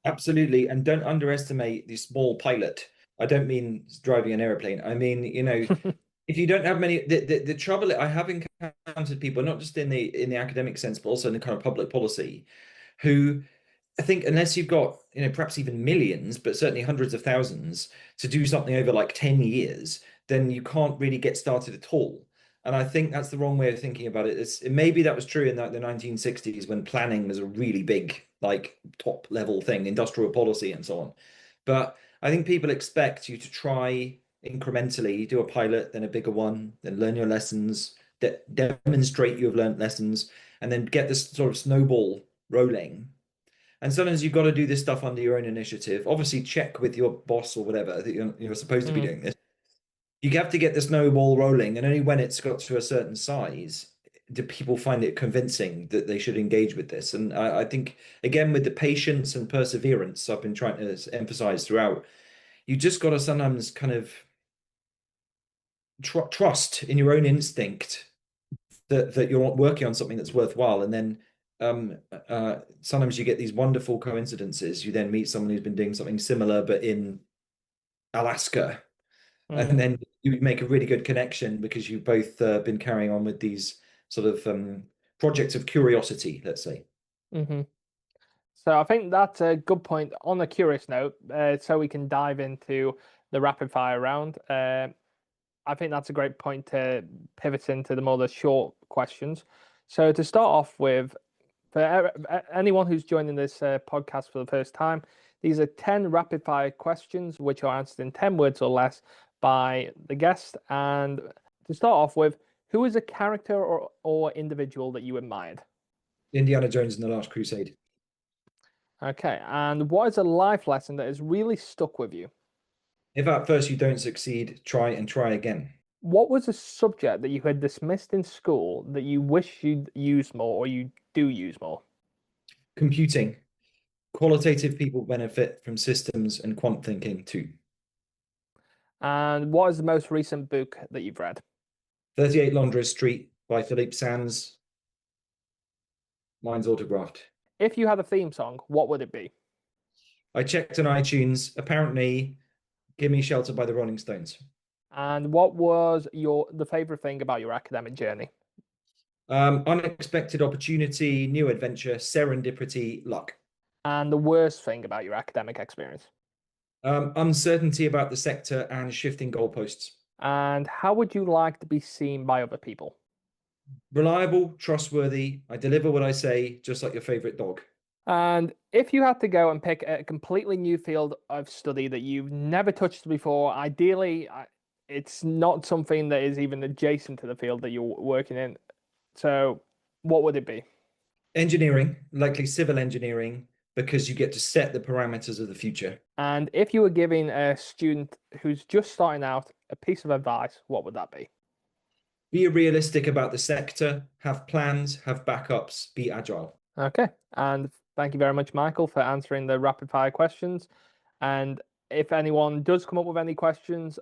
Absolutely. And don't underestimate the small pilot. I don't mean driving an airplane. I mean, if you don't have many, the trouble I have encountered people, not just in the academic sense, but also in the kind of public policy, who I think unless you've got, perhaps even millions, but certainly hundreds of thousands to do something over like 10 years, then you can't really get started at all. And I think that's the wrong way of thinking about it. Maybe that was true in the 1960s when planning was a really big, like top level thing, industrial policy and so on. But I think people expect you to try incrementally, do a pilot, then a bigger one, then learn your lessons, demonstrate you have learned lessons, and then get this sort of snowball rolling. And sometimes you've got to do this stuff under your own initiative. Obviously, check with your boss or whatever that you're supposed to be Mm, doing this. You have to get the snowball rolling, and only when it's got to a certain size do people find it convincing that they should engage with this. And I think, again, with the patience and perseverance I've been trying to emphasize throughout, you just got to sometimes kind of trust in your own instinct that you're working on something that's worthwhile, and then sometimes you get these wonderful coincidences. You then meet someone who's been doing something similar, but in Alaska, and mm, then you make a really good connection because you've both been carrying on with these sort of projects of curiosity, let's say. hmm So I think that's a good point. On a curious note, so we can dive into the rapid fire round. I think that's a great point to pivot into the short questions. So to start off with, for anyone who's joining this podcast for the first time, these are 10 rapid fire questions which are answered in 10 words or less by the guest. And to start off with, who is a character or individual that you admired? Indiana Jones and the Last Crusade. Okay, and what is a life lesson that has really stuck with you? If at first you don't succeed, try and try again. What was a subject that you had dismissed in school that you wish you'd used more or you do use more? Computing. Qualitative people benefit from systems and quant thinking too. And what is the most recent book that you've read? 38 Londres Street by Philippe Sands. Mine's autographed. If you had a theme song, what would it be? I checked on iTunes. Apparently, Give Me Shelter by the Rolling Stones. And what was the favorite thing about your academic journey? Unexpected opportunity, new adventure, serendipity, luck. And the worst thing about your academic experience? Uncertainty about the sector and shifting goalposts. And how would you like to be seen by other people? Reliable, trustworthy. I deliver what I say, just like your favorite dog. And if you had to go and pick a completely new field of study that you've never touched before, ideally, it's not something that is even adjacent to the field that you're working in. So, what would it be? Engineering, likely civil engineering, because you get to set the parameters of the future. And if you were giving a student who's just starting out a piece of advice, what would that be? Be realistic about the sector, have plans, have backups, be agile. Okay. And thank you very much, Michael, for answering the rapid fire questions. And if anyone does come up with any questions,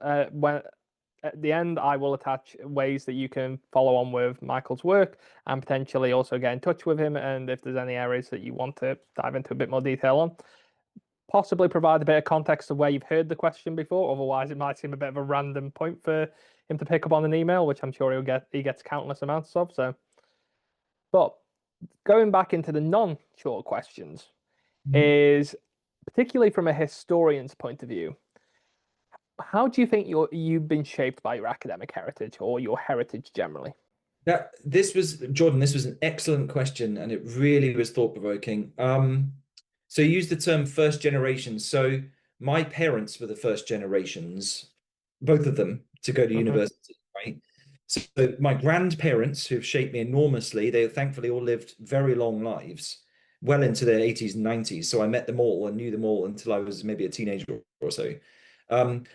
at the end, I will attach ways that you can follow on with Michael's work and potentially also get in touch with him. And if there's any areas that you want to dive into a bit more detail on, possibly provide a bit of context of where you've heard the question before. Otherwise, it might seem a bit of a random point for him to pick up on an email, which I'm sure he gets countless amounts of. So, but going back into the non-short questions Mhm. is particularly from a historian's point of view. How do you think you've been shaped by your academic heritage or your heritage generally? That this was Jordan, this was an excellent question and it really was thought-provoking. So you used the term first generation. So my parents were the first generations, both of them, to go to Hmm. university, right? So my grandparents, who've shaped me enormously, they thankfully all lived very long lives, well into their 80s and 90s. So I met them all and knew them all until I was maybe a teenager or so.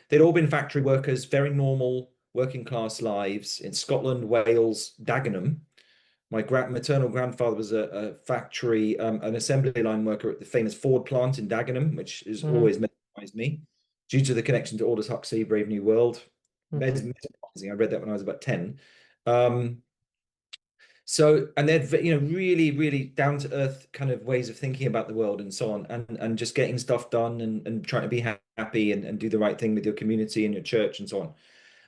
They'd all been factory workers, very normal working class lives in Scotland, Wales, Dagenham. My maternal grandfather was a factory, an assembly line worker at the famous Ford plant in Dagenham, which has Hmm. always mesmerized me due to the connection to Aldous Huxley, Brave New World. Hmm. Mesmerizing. I read that when I was about 10. Um, so, and they're, really, really down to earth kind of ways of thinking about the world and so on, and just getting stuff done and trying to be happy and do the right thing with your community and your church and so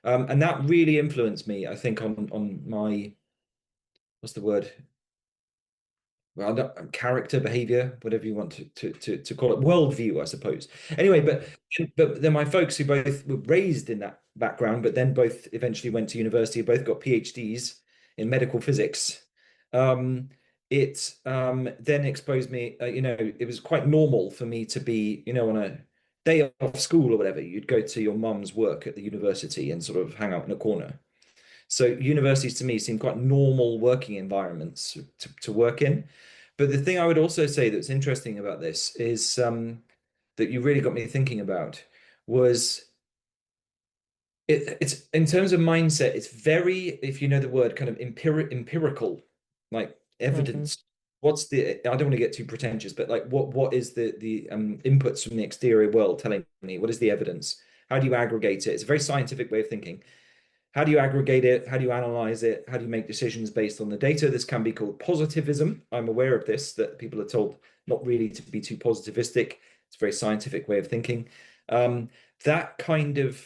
on. And that really influenced me, I think, on my, what's the word? Well, character, behavior, whatever you want to call it, worldview, I suppose. Anyway, Hmm. but then my folks who both were raised in that background, but then both eventually went to university, both got PhDs in medical physics. Um, it then exposed me, it was quite normal for me to be, on a day off school or whatever, you'd go to your mum's work at the university and sort of hang out in a corner. So universities to me seem quite normal working environments to work in. But the thing I would also say that's interesting about this is that you really got me thinking about was it's in terms of mindset, it's very, if you know the word, kind of empirical, like Hmm. evidence. What's the, I don't want to get too pretentious, but like what is the inputs from the exterior world telling me? What is the evidence? How do you aggregate it? It's a very scientific way of thinking. How do you aggregate it? How do you analyze it? How do you make decisions based on the data? This can be called positivism. I'm aware of this, that people are told not really to be too positivistic. It's a very scientific way of thinking. Um, that kind of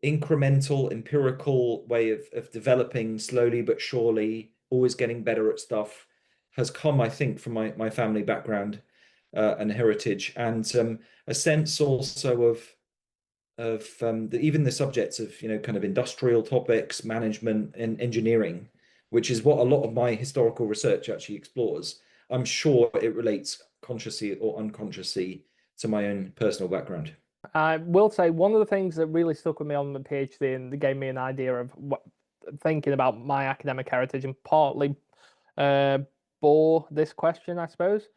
incremental, empirical way of developing slowly but surely, always getting better at stuff, has come, I think, from my family background and heritage, and a sense also of even the subjects of kind of industrial topics, management, and engineering, which is what a lot of my historical research actually explores. I'm sure it relates consciously or unconsciously to my own personal background. I will say one of the things that really stuck with me on the PhD and gave me an idea of what thinking about my academic heritage and partly uh, bore this question, I suppose,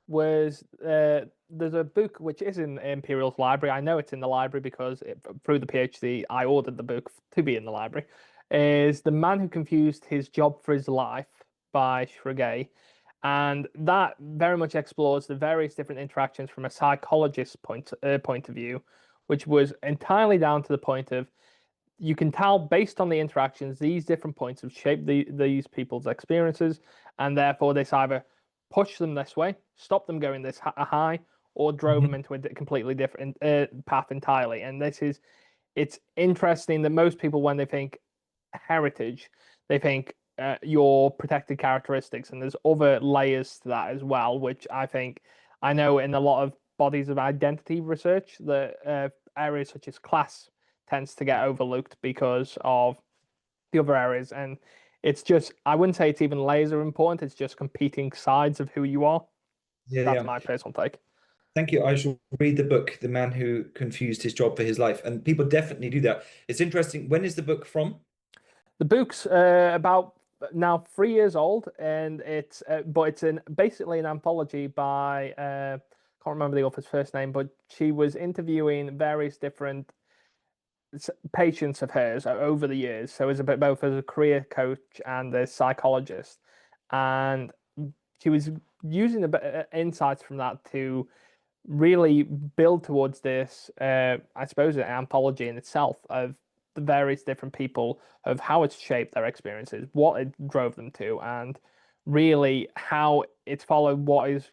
was there's a book which is in Imperial's library. I know it's in the library because through the PhD I ordered the book to be in the library. Is The Man Who Confused His Job for His Life by Shrugay. And that very much explores the various different interactions from a psychologist's point of view, which was entirely down to the point of you can tell based on the interactions, these different points have shaped these people's experiences, and therefore this either pushed them this way, stopped them going this high, or drove them Mhm. into a completely different path entirely. And it's interesting that most people, when they think heritage, they think your protected characteristics, and there's other layers to that as well, which I think I know in a lot of bodies of identity research, the areas such as class tends to get overlooked because of the other areas. And it's just, I wouldn't say it's even layers are important, it's just competing sides of who you are. Yeah, That's yeah. my personal take. Thank you. I shall read the book, The Man Who Confused His Job for His Life. And people definitely do that. It's interesting. When is the book from? The book's about now 3 years old, and it's but it's in basically an anthology by can't remember the author's first name, but she was interviewing various different patients of hers over the years. So it's a bit both as a career coach and a psychologist, and she was using the insights from that to really build towards this. I suppose an anthology in itself of the various different people, of how it's shaped their experiences, what it drove them to, and really how it's followed what is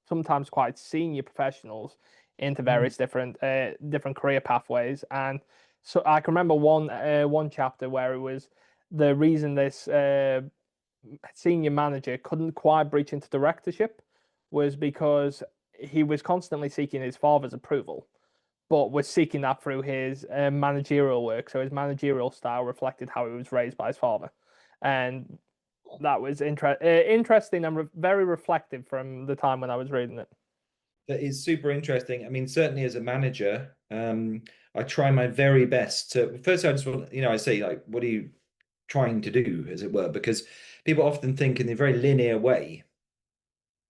sometimes quite senior professionals into Mm. various different career pathways. And so I can remember one chapter where it was the reason this senior manager couldn't quite breach into directorship was because he was constantly seeking his father's approval, but was seeking that through his managerial work. So his managerial style reflected how he was raised by his father, and that was interesting and very reflective from the time when I was reading it. That is super interesting. I mean, certainly as a manager, I try my very best to. First, I just want, I say like, what are you trying to do, as it were? Because people often think in a very linear way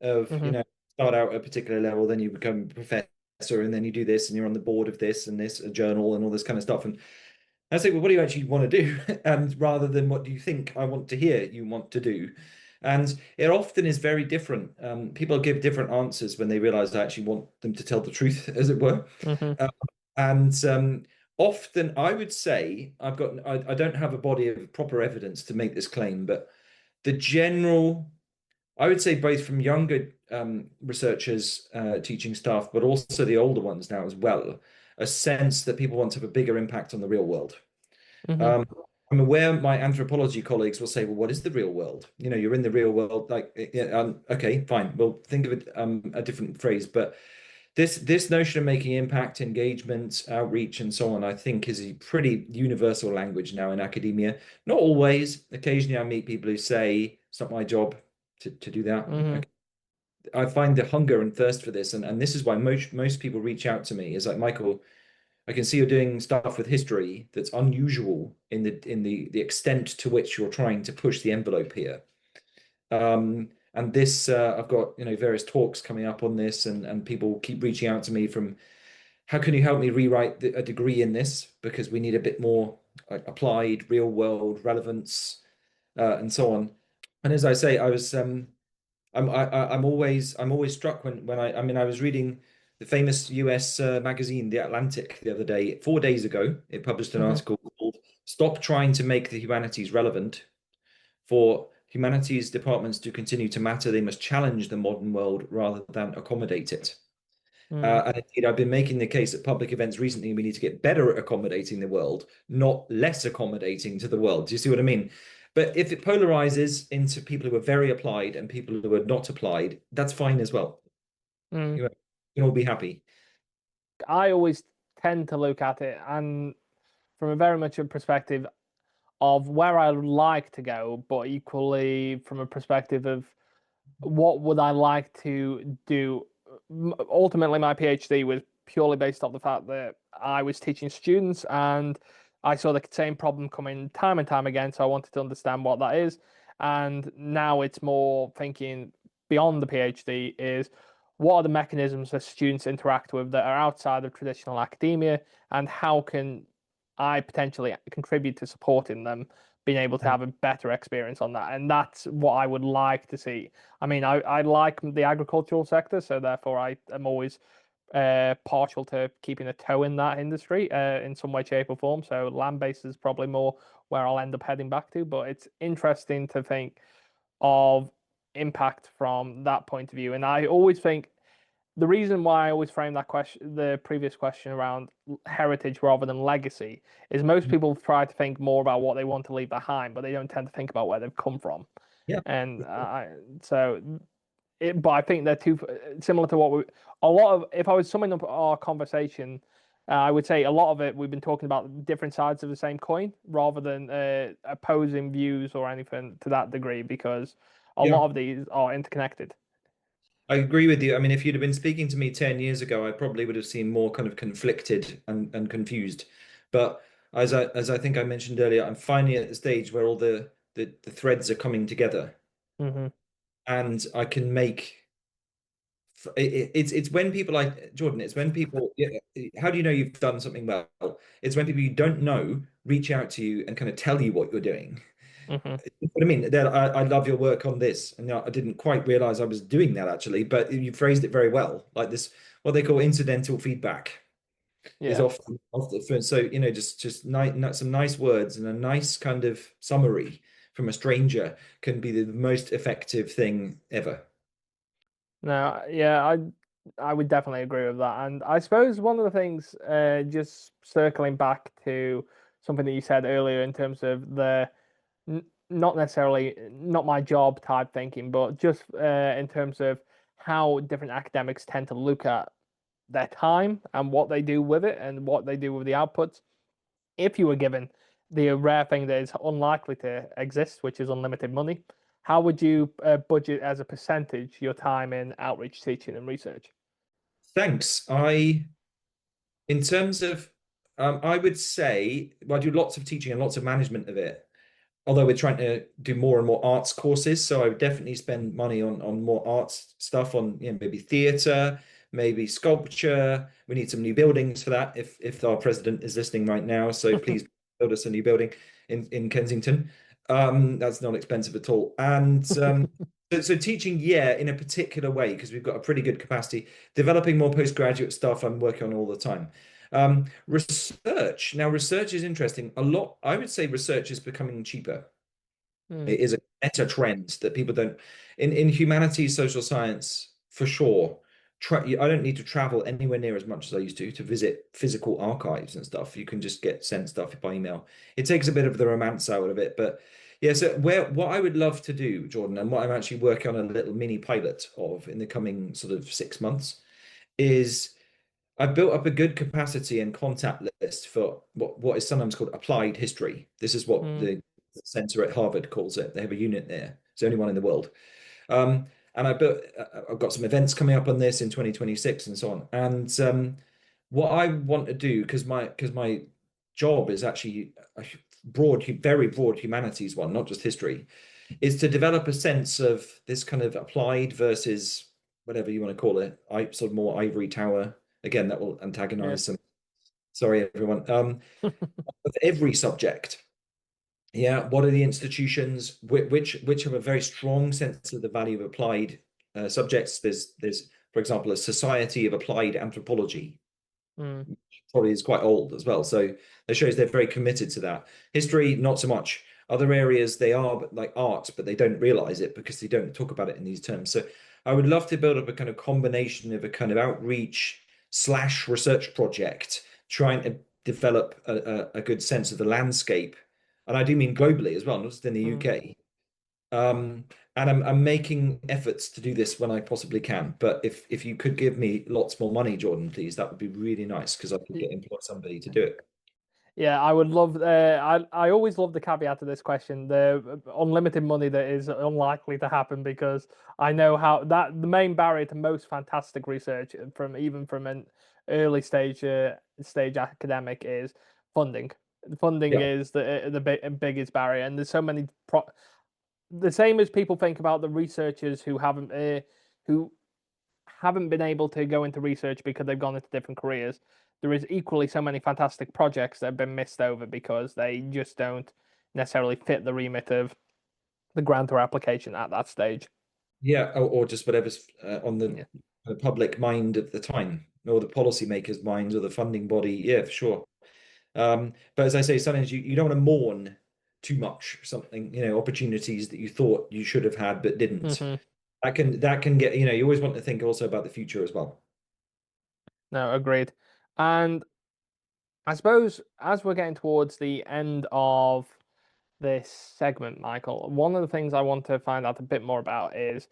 of, Hmm. start out at a particular level, then you become a professor, and then you do this, and you're on the board of this and this, a journal, and all this kind of stuff. And I say, well, what do you actually want to do? And rather than what do you think I want to hear you want to do? And it often is very different. People give different answers when they realize I actually want them to tell the truth, as it were. Hmm. Uh, and often I would say I don't have a body of proper evidence to make this claim, but the general, I would say both from younger researchers, teaching staff, but also the older ones now as well, a sense that people want to have a bigger impact on the real world. Hmm. Um, I'm aware my anthropology colleagues will say, well, what is the real world? You're in the real world. Like, yeah, okay, fine. We'll think of it, a different phrase. But this notion of making impact, engagement, outreach, and so on, I think is a pretty universal language now in academia. Not always. Occasionally, I meet people who say, it's not my job to do that. Hmm. Okay. I find the hunger and thirst for this, and this is why most people reach out to me. Is like, Michael, I can see you're doing stuff with history that's unusual in the extent to which you're trying to push the envelope here. And this, I've got various talks coming up on this, and people keep reaching out to me from, how can you help me rewrite a degree in this, because we need a bit more like applied real world relevance, and so on. And as I say, I'm always struck when I mean I was reading the famous US magazine The Atlantic the other day. 4 days ago, it published an Hmm. article called "Stop Trying to Make the Humanities Relevant. For humanities departments to continue to matter, they must challenge the modern world rather than accommodate it." Hmm. And indeed, I've been making the case at public events recently, we need to get better at accommodating the world, not less accommodating to the world. Do you see what I mean? But if it polarizes into people who are very applied and people who are not applied, that's fine as well. Hmm. You can all be happy. I always tend to look at it and from a very much a perspective of where I would like to go, but equally from a perspective of what would I like to do? Ultimately, my PhD was purely based off the fact that I was teaching students and I saw the same problem coming time and time again. So I wanted to understand what that is. And now it's more thinking beyond the PhD is what are the mechanisms that students interact with that are outside of traditional academia, and how can I potentially contribute to supporting them being able to have a better experience on that. And that's what I would like to see. I mean, I like the agricultural sector, so therefore I am always partial to keeping a toe in that industry in some way, shape, or form. So land-based is probably more where I'll end up heading back to. But it's interesting to think of impact from that point of view. And I always think the reason why I always frame that question, the previous question around heritage rather than legacy, is most people try to think more about what they want to leave behind, but they don't tend to think about where they've come from. Yeah. And but I think they're two similar to what we, a lot of, if I was summing up our conversation, I would say a lot of it we've been talking about different sides of the same coin rather than opposing views or anything to that degree, because a Yeah. lot of these are interconnected. I agree with you. I mean, if you'd have been speaking to me 10 years ago, I probably would have seemed more kind of conflicted and confused. But as I think I mentioned earlier, I'm finally at the stage where all the threads are coming together, Hmm. and I can make it's when people like Jordan, it's when people, yeah, how do you know you've done something well? It's when people you don't know reach out to you and kind of tell you what you're doing. Hmm. You know what I mean? That I love your work on this. And I didn't quite realize I was doing that actually, but you phrased it very well. Like this, what they call incidental feedback. is Yeah. often so just some nice words and a nice kind of summary from a stranger can be the most effective thing ever. No, yeah, I would definitely agree with that. And I suppose one of the things, just circling back to something that you said earlier in terms of the not necessarily not my job type thinking, but just in terms of how different academics tend to look at their time and what they do with it and what they do with the outputs. If you were given the rare thing that is unlikely to exist, which is unlimited money, how would you budget as a percentage your time in outreach, teaching, and research? Thanks. In terms of, I would say, well, I do lots of teaching and lots of management of it. Although we're trying to do more and more arts courses, so I would definitely spend money on more arts stuff, on maybe theatre, maybe sculpture. We need some new buildings for that. If our president is listening right now, so please build us a new building in Kensington. That's not expensive at all. And so teaching, yeah, in a particular way, because we've got a pretty good capacity. Developing more postgraduate stuff, I'm working on all the time. Research. Now, research is interesting. A lot, I would say research is becoming cheaper. Hmm. It is a meta trend that people don't, in humanities, social science, for sure. I don't need to travel anywhere near as much as I used to visit physical archives and stuff. You can just get sent stuff by email. It takes a bit of the romance out of it, but yeah. So what I would love to do, Jordan, and what I'm actually working on a little mini pilot of in the coming sort of 6 months is I built up a good capacity and contact list for what is sometimes called applied history. This is what Hmm. the center at Harvard calls it. They have a unit there. It's the only one in the world. And I've got some events coming up on this in 2026 and so on. And what I want to do, because my job is actually a very broad humanities one, not just history, is to develop a sense of this kind of applied versus whatever you want to call it, I sort of more ivory tower. Again, that will Yeah. antagonize some. Sorry, everyone. Of every subject. Yeah, what are the institutions which have a very strong sense of the value of applied subjects? There's for example a Society of Applied Anthropology, Hmm. probably is quite old as well. So that shows they're very committed to that. History, not so much. Other areas they are, but like art, but they don't realize it because they don't talk about it in these terms. So I would love to build up a kind of combination of a kind of outreach slash research project, trying to develop a good sense of the landscape. And I do mean globally as well, not just in the Hmm. UK. Um, and I'm making efforts to do this when I possibly can. But if you could give me lots more money, Jordan, please, that would be really nice because I could get employ somebody to do it. Yeah, I would love. I always love the caveat to this question: the unlimited money that is unlikely to happen because I know how that the main barrier to most fantastic research from even from an early stage academic is funding. Funding Yeah. is the biggest barrier, and there's so many the same as people think about the researchers who haven't been able to go into research because they've gone into different careers. There is equally so many fantastic projects that have been missed over because they just don't necessarily fit the remit of the grant or application at that stage. Yeah, or just whatever's on Yeah. the public mind at the time, or the policymakers' minds, or the funding body. Yeah, for sure. But as I say, sometimes you don't want to mourn too much something, opportunities that you thought you should have had but didn't. Hmm. That can get, you always want to think also about the future as well. No, agreed. And I suppose as we're getting towards the end of this segment, Michael, one of the things I want to find out a bit more about is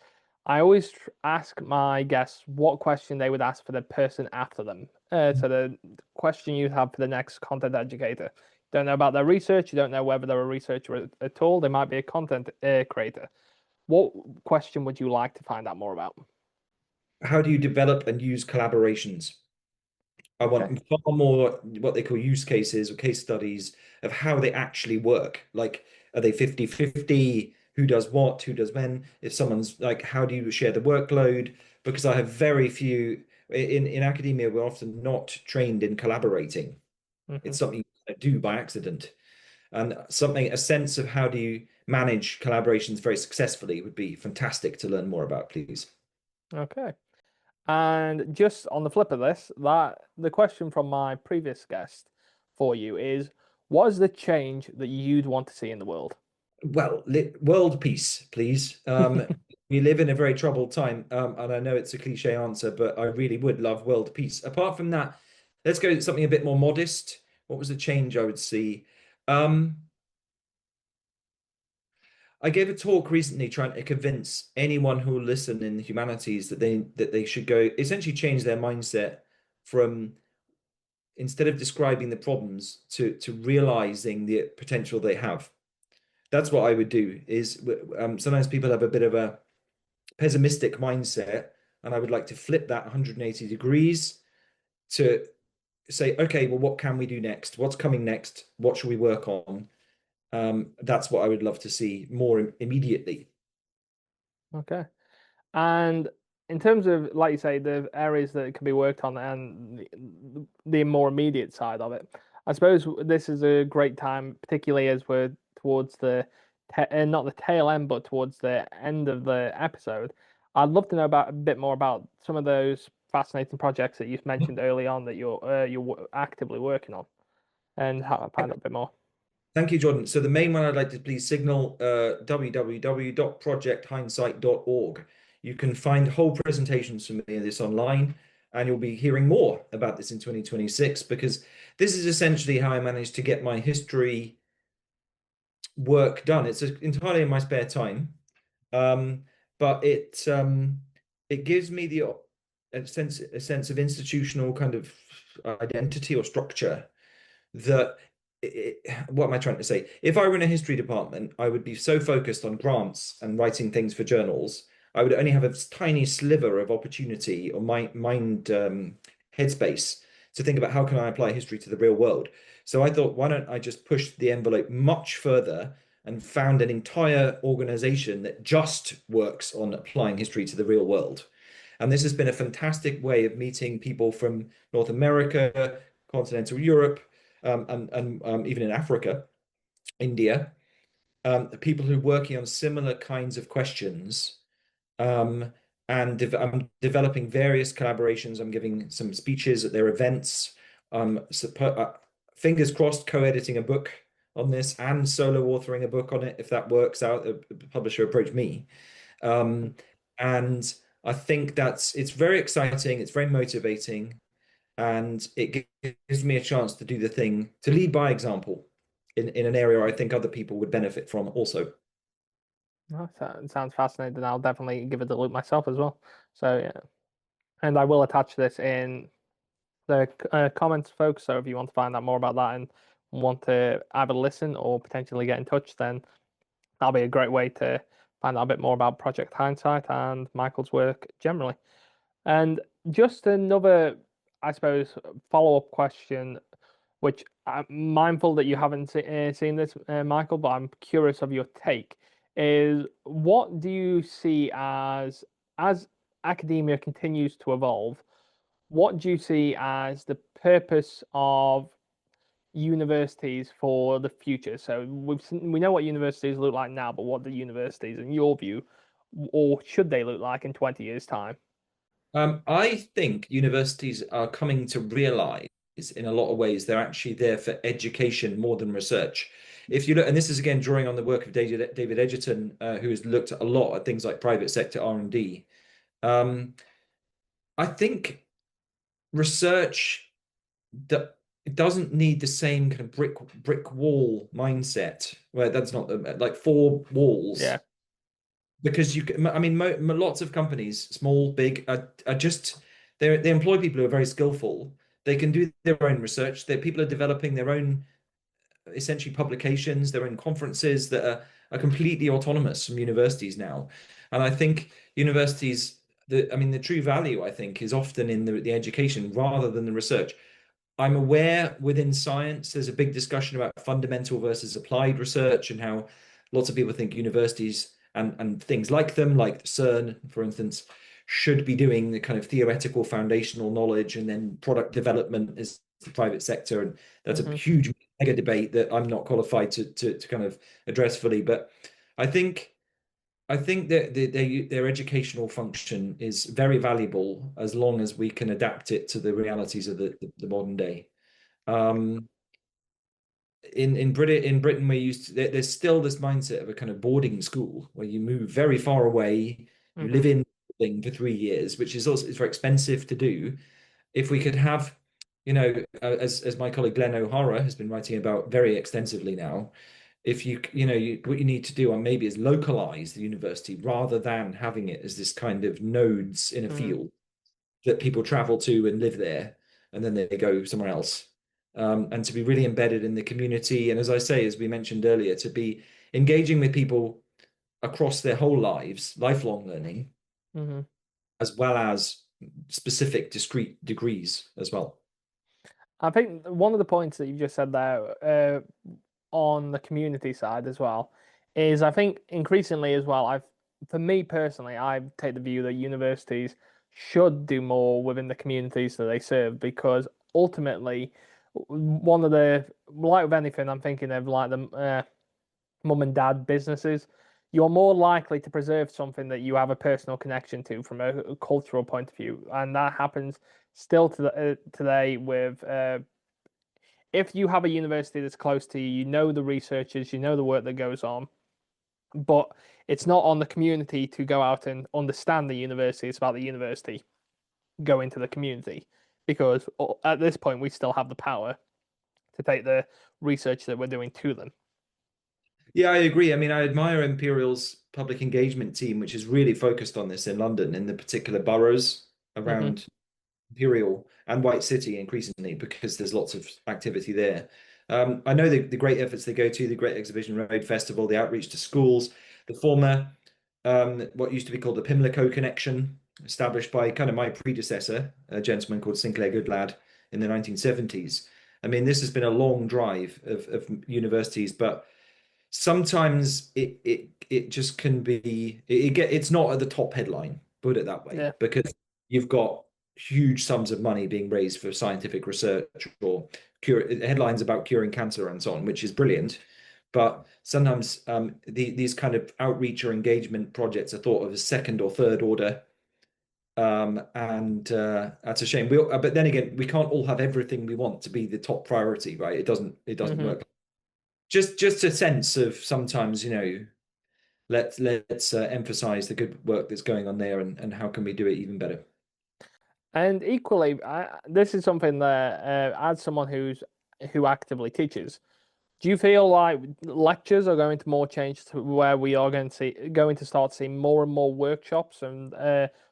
I always ask my guests what question they would ask for the person after them. So the question you have for the next content educator. Don't know about their research. You don't know whether they're a researcher at all. They might be a content creator. What question would you like to find out more about? How do you develop and use collaborations? I Okay. want far more what they call use cases or case studies of how they actually work. Like, are they 50-50? Who does what? Who does when? If someone's like, how do you share the workload? Because I have very few in academia, we're often not trained in collaborating. Hmm. It's something you do by accident. And a sense of how do you manage collaborations very successfully would be fantastic to learn more about, please. Okay. And just on the flip of this, that the question from my previous guest for you is, what is the change that you'd want to see in the world? Well, world peace, please. We live in a very troubled time, and I know it's a cliche answer, but I really would love world peace. Apart from that, let's go to something a bit more modest. What was the change I would see? Um, I gave a talk recently trying to convince anyone who will listen in the humanities that they should go essentially change their mindset from instead of describing the problems to realizing the potential they have. That's what I would do is sometimes people have a bit of a pessimistic mindset, and I would like to flip that 180 degrees to say, okay, well, what can we do next? What's coming next? What should we work on? That's what I would love to see more immediately. Okay. And in terms of, like you say, the areas that can be worked on and the more immediate side of it, I suppose this is a great time, particularly as we're towards the, not the tail end, but towards the end of the episode. I'd love to know about a bit more about some of those fascinating projects that you've mentioned early on that you're actively working on, and how find out a bit more. Thank you, Jordan. So the main one I'd like to please signal www.projecthindsight.org. You can find whole presentations from me of this online, and you'll be hearing more about this in 2026 because this is essentially how I managed to get my history work done. It's entirely in my spare time, um, but it gives me a sense of institutional kind of identity or structure that what am I trying to say? If I were in a history department, I would be so focused on grants and writing things for journals, I would only have a tiny sliver of opportunity or mind headspace to think about how can I apply history to the real world. So I thought, why don't I just push the envelope much further and found an entire organization that just works on applying history to the real world. And this has been a fantastic way of meeting people from North America, continental Europe, and even in Africa, India, people who are working on similar kinds of questions. Um, and I'm developing various collaborations. I'm giving some speeches at their events. Fingers crossed, co-editing a book on this and solo authoring a book on it if that works out. A publisher approached me. Um, and I think it's very exciting, it's very motivating, and it gives me a chance to do the thing, to lead by example in an area I think other people would benefit from also. Oh, sounds fascinating. I'll definitely give it a look myself as well. So yeah, and I will attach this in the comments, folks. So if you want to find out more about that and want to either listen or potentially get in touch, then that'll be a great way to find out a bit more about Project Hindsight and Michael's work generally. And just another, I suppose, follow-up question, which I'm mindful that you haven't seen this, Michael, but I'm curious of your take, is what do you see as academia continues to evolve, what do you see as the purpose of universities for the future? So we know what universities look like now, but what do universities, in your view, or should they look like in 20 years' time? I think universities are coming to realize in a lot of ways they're actually there for education more than research. If you look, and this is again drawing on the work of David Edgerton, who has looked a lot at things like private sector R&D. Um, I think research that it doesn't need the same kind of brick wall mindset where that's not like four Yeah. walls because I mean lots of companies small big are just they employ people who are very skillful. They can do their own research. People are developing their own essentially publications, their own conferences that are completely autonomous from universities now. And I think universities I mean the true value I think is often in the education rather than the research. I'm aware within science there's a big discussion about fundamental versus applied research and how lots of people think universities and things like them, like CERN, for instance, should be doing the kind of theoretical foundational knowledge and then product development is the private sector. And that's a Hmm. huge mega debate that I'm not qualified to kind of address fully. But I think I think that their educational function is very valuable as long as we can adapt it to the realities of the modern day. Um, in Britain we used to, there's still this mindset of a kind of boarding school where you move very far away, you Hmm. live in a building for 3 years, which is also it's very expensive to do. If we could have, as my colleague Glenn O'Hara has been writing about very extensively now, if what you need to do maybe is localize the university rather than having it as this kind of nodes in a Hmm. field that people travel to and live there, and then they go somewhere else. And to be really embedded in the community. And as I say, as we mentioned earlier, to be engaging with people across their whole lives, lifelong learning, Hmm. as well as specific discrete degrees as well. I think one of the points that you just said there, on the community side as well, is I think increasingly as well, for me personally, I take the view that universities should do more within the communities that they serve because ultimately, one of the, like with anything, I'm thinking of like the mum and dad businesses, you're more likely to preserve something that you have a personal connection to from a cultural point of view, and that happens still today with if you have a university that's close to you, you know the researchers, you know the work that goes on, but it's not on the community to go out and understand the university. It's about the university go into the community because at this point we still have the power to take the research that we're doing to them. Yeah, I agree. I mean, I admire Imperial's public engagement team, which is really focused on this in London, in the particular boroughs Hmm. around Imperial and White City increasingly because there's lots of activity there. I know the great efforts they go to, the Great Exhibition Road Festival, the outreach to schools, the former, what used to be called the Pimlico Connection, established by kind of my predecessor, a gentleman called Sinclair Goodlad in the 1970s. I mean, this has been a long drive of universities, but sometimes it just can be it's not at the top headline, put it that way, Yeah. because you've got huge sums of money being raised for scientific research or headlines about curing cancer and so on, which is brilliant. But sometimes these kind of outreach or engagement projects are thought of as second or third order. And That's a shame. But then again, we can't all have everything we want to be the top priority, right? It doesn't Hmm. work. Just a sense of sometimes, let's emphasize the good work that's going on there and how can we do it even better. And equally, this is something that, as someone who actively teaches, do you feel like lectures are going to more change to where we are going to start seeing more and more workshops and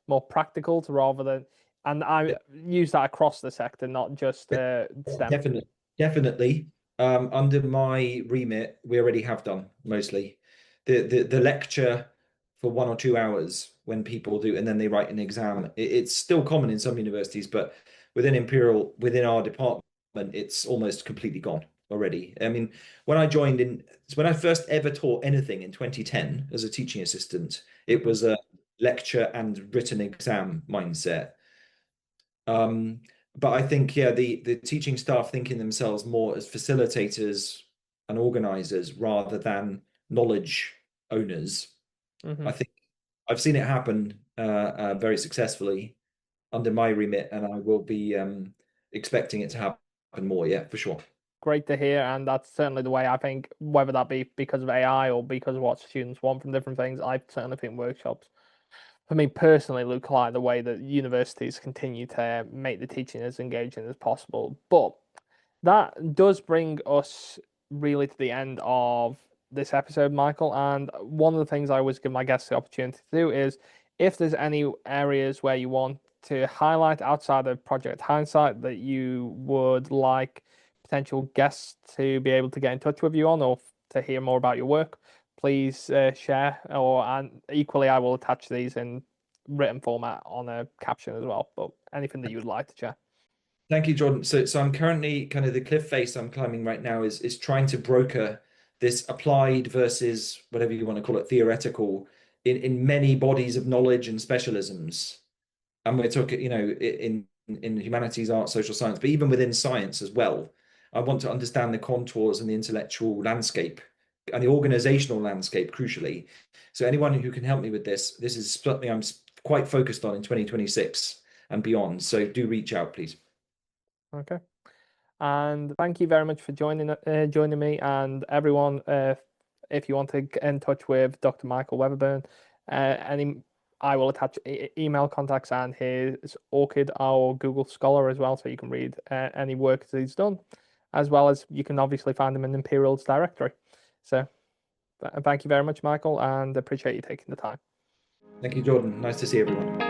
more practical to rather than, and I use that across the sector, not just STEM. Definitely, definitely. Under my remit, we already have done mostly the lecture for 1 or 2 hours when people do, and then they write an exam. It's still common in some universities, but within our department, it's almost completely gone already. I mean, when I first ever taught anything in 2010 as a teaching assistant, it Hmm. was a lecture and written exam mindset. Um, but I think, yeah, the teaching staff thinking themselves more as facilitators and organizers rather than knowledge owners. I Hmm. think I've seen it happen very successfully under my remit, and I will be expecting it to happen more. Yeah, for sure. Great to hear, and that's certainly the way I think, whether that be because of AI or because of what students want from different things, I certainly think workshops for me personally look like the way that universities continue to make the teaching as engaging as possible. But that does bring us really to the end of this episode, Michael. And one of the things I always give my guests the opportunity to do is if there's any areas where you want to highlight outside of Project Hindsight that you would like potential guests to be able to get in touch with you on or to hear more about your work, please share. Or and equally, I will attach these in written format on a caption as well. But anything that you would like to share. Thank you, Jordan. So I'm currently kind of the cliff face I'm climbing right now is trying to broker this applied versus whatever you want to call it, theoretical in many bodies of knowledge and specialisms. And we're talking, in humanities, art, social science, but even within science as well. I want to understand the contours and the intellectual landscape and the organizational landscape, crucially. So anyone who can help me with this is something I'm quite focused on in 2026 and beyond. So do reach out, please. Okay. And thank you very much for joining me and everyone. If you want to get in touch with Dr. Michael Weatherburn, any I will attach email contacts and his ORCID or Google Scholar as well, so you can read any work that he's done, as well as you can obviously find him in Imperial's directory. So thank you very much, Michael, and appreciate you taking the time. Thank you, Jordan. Nice to see everyone.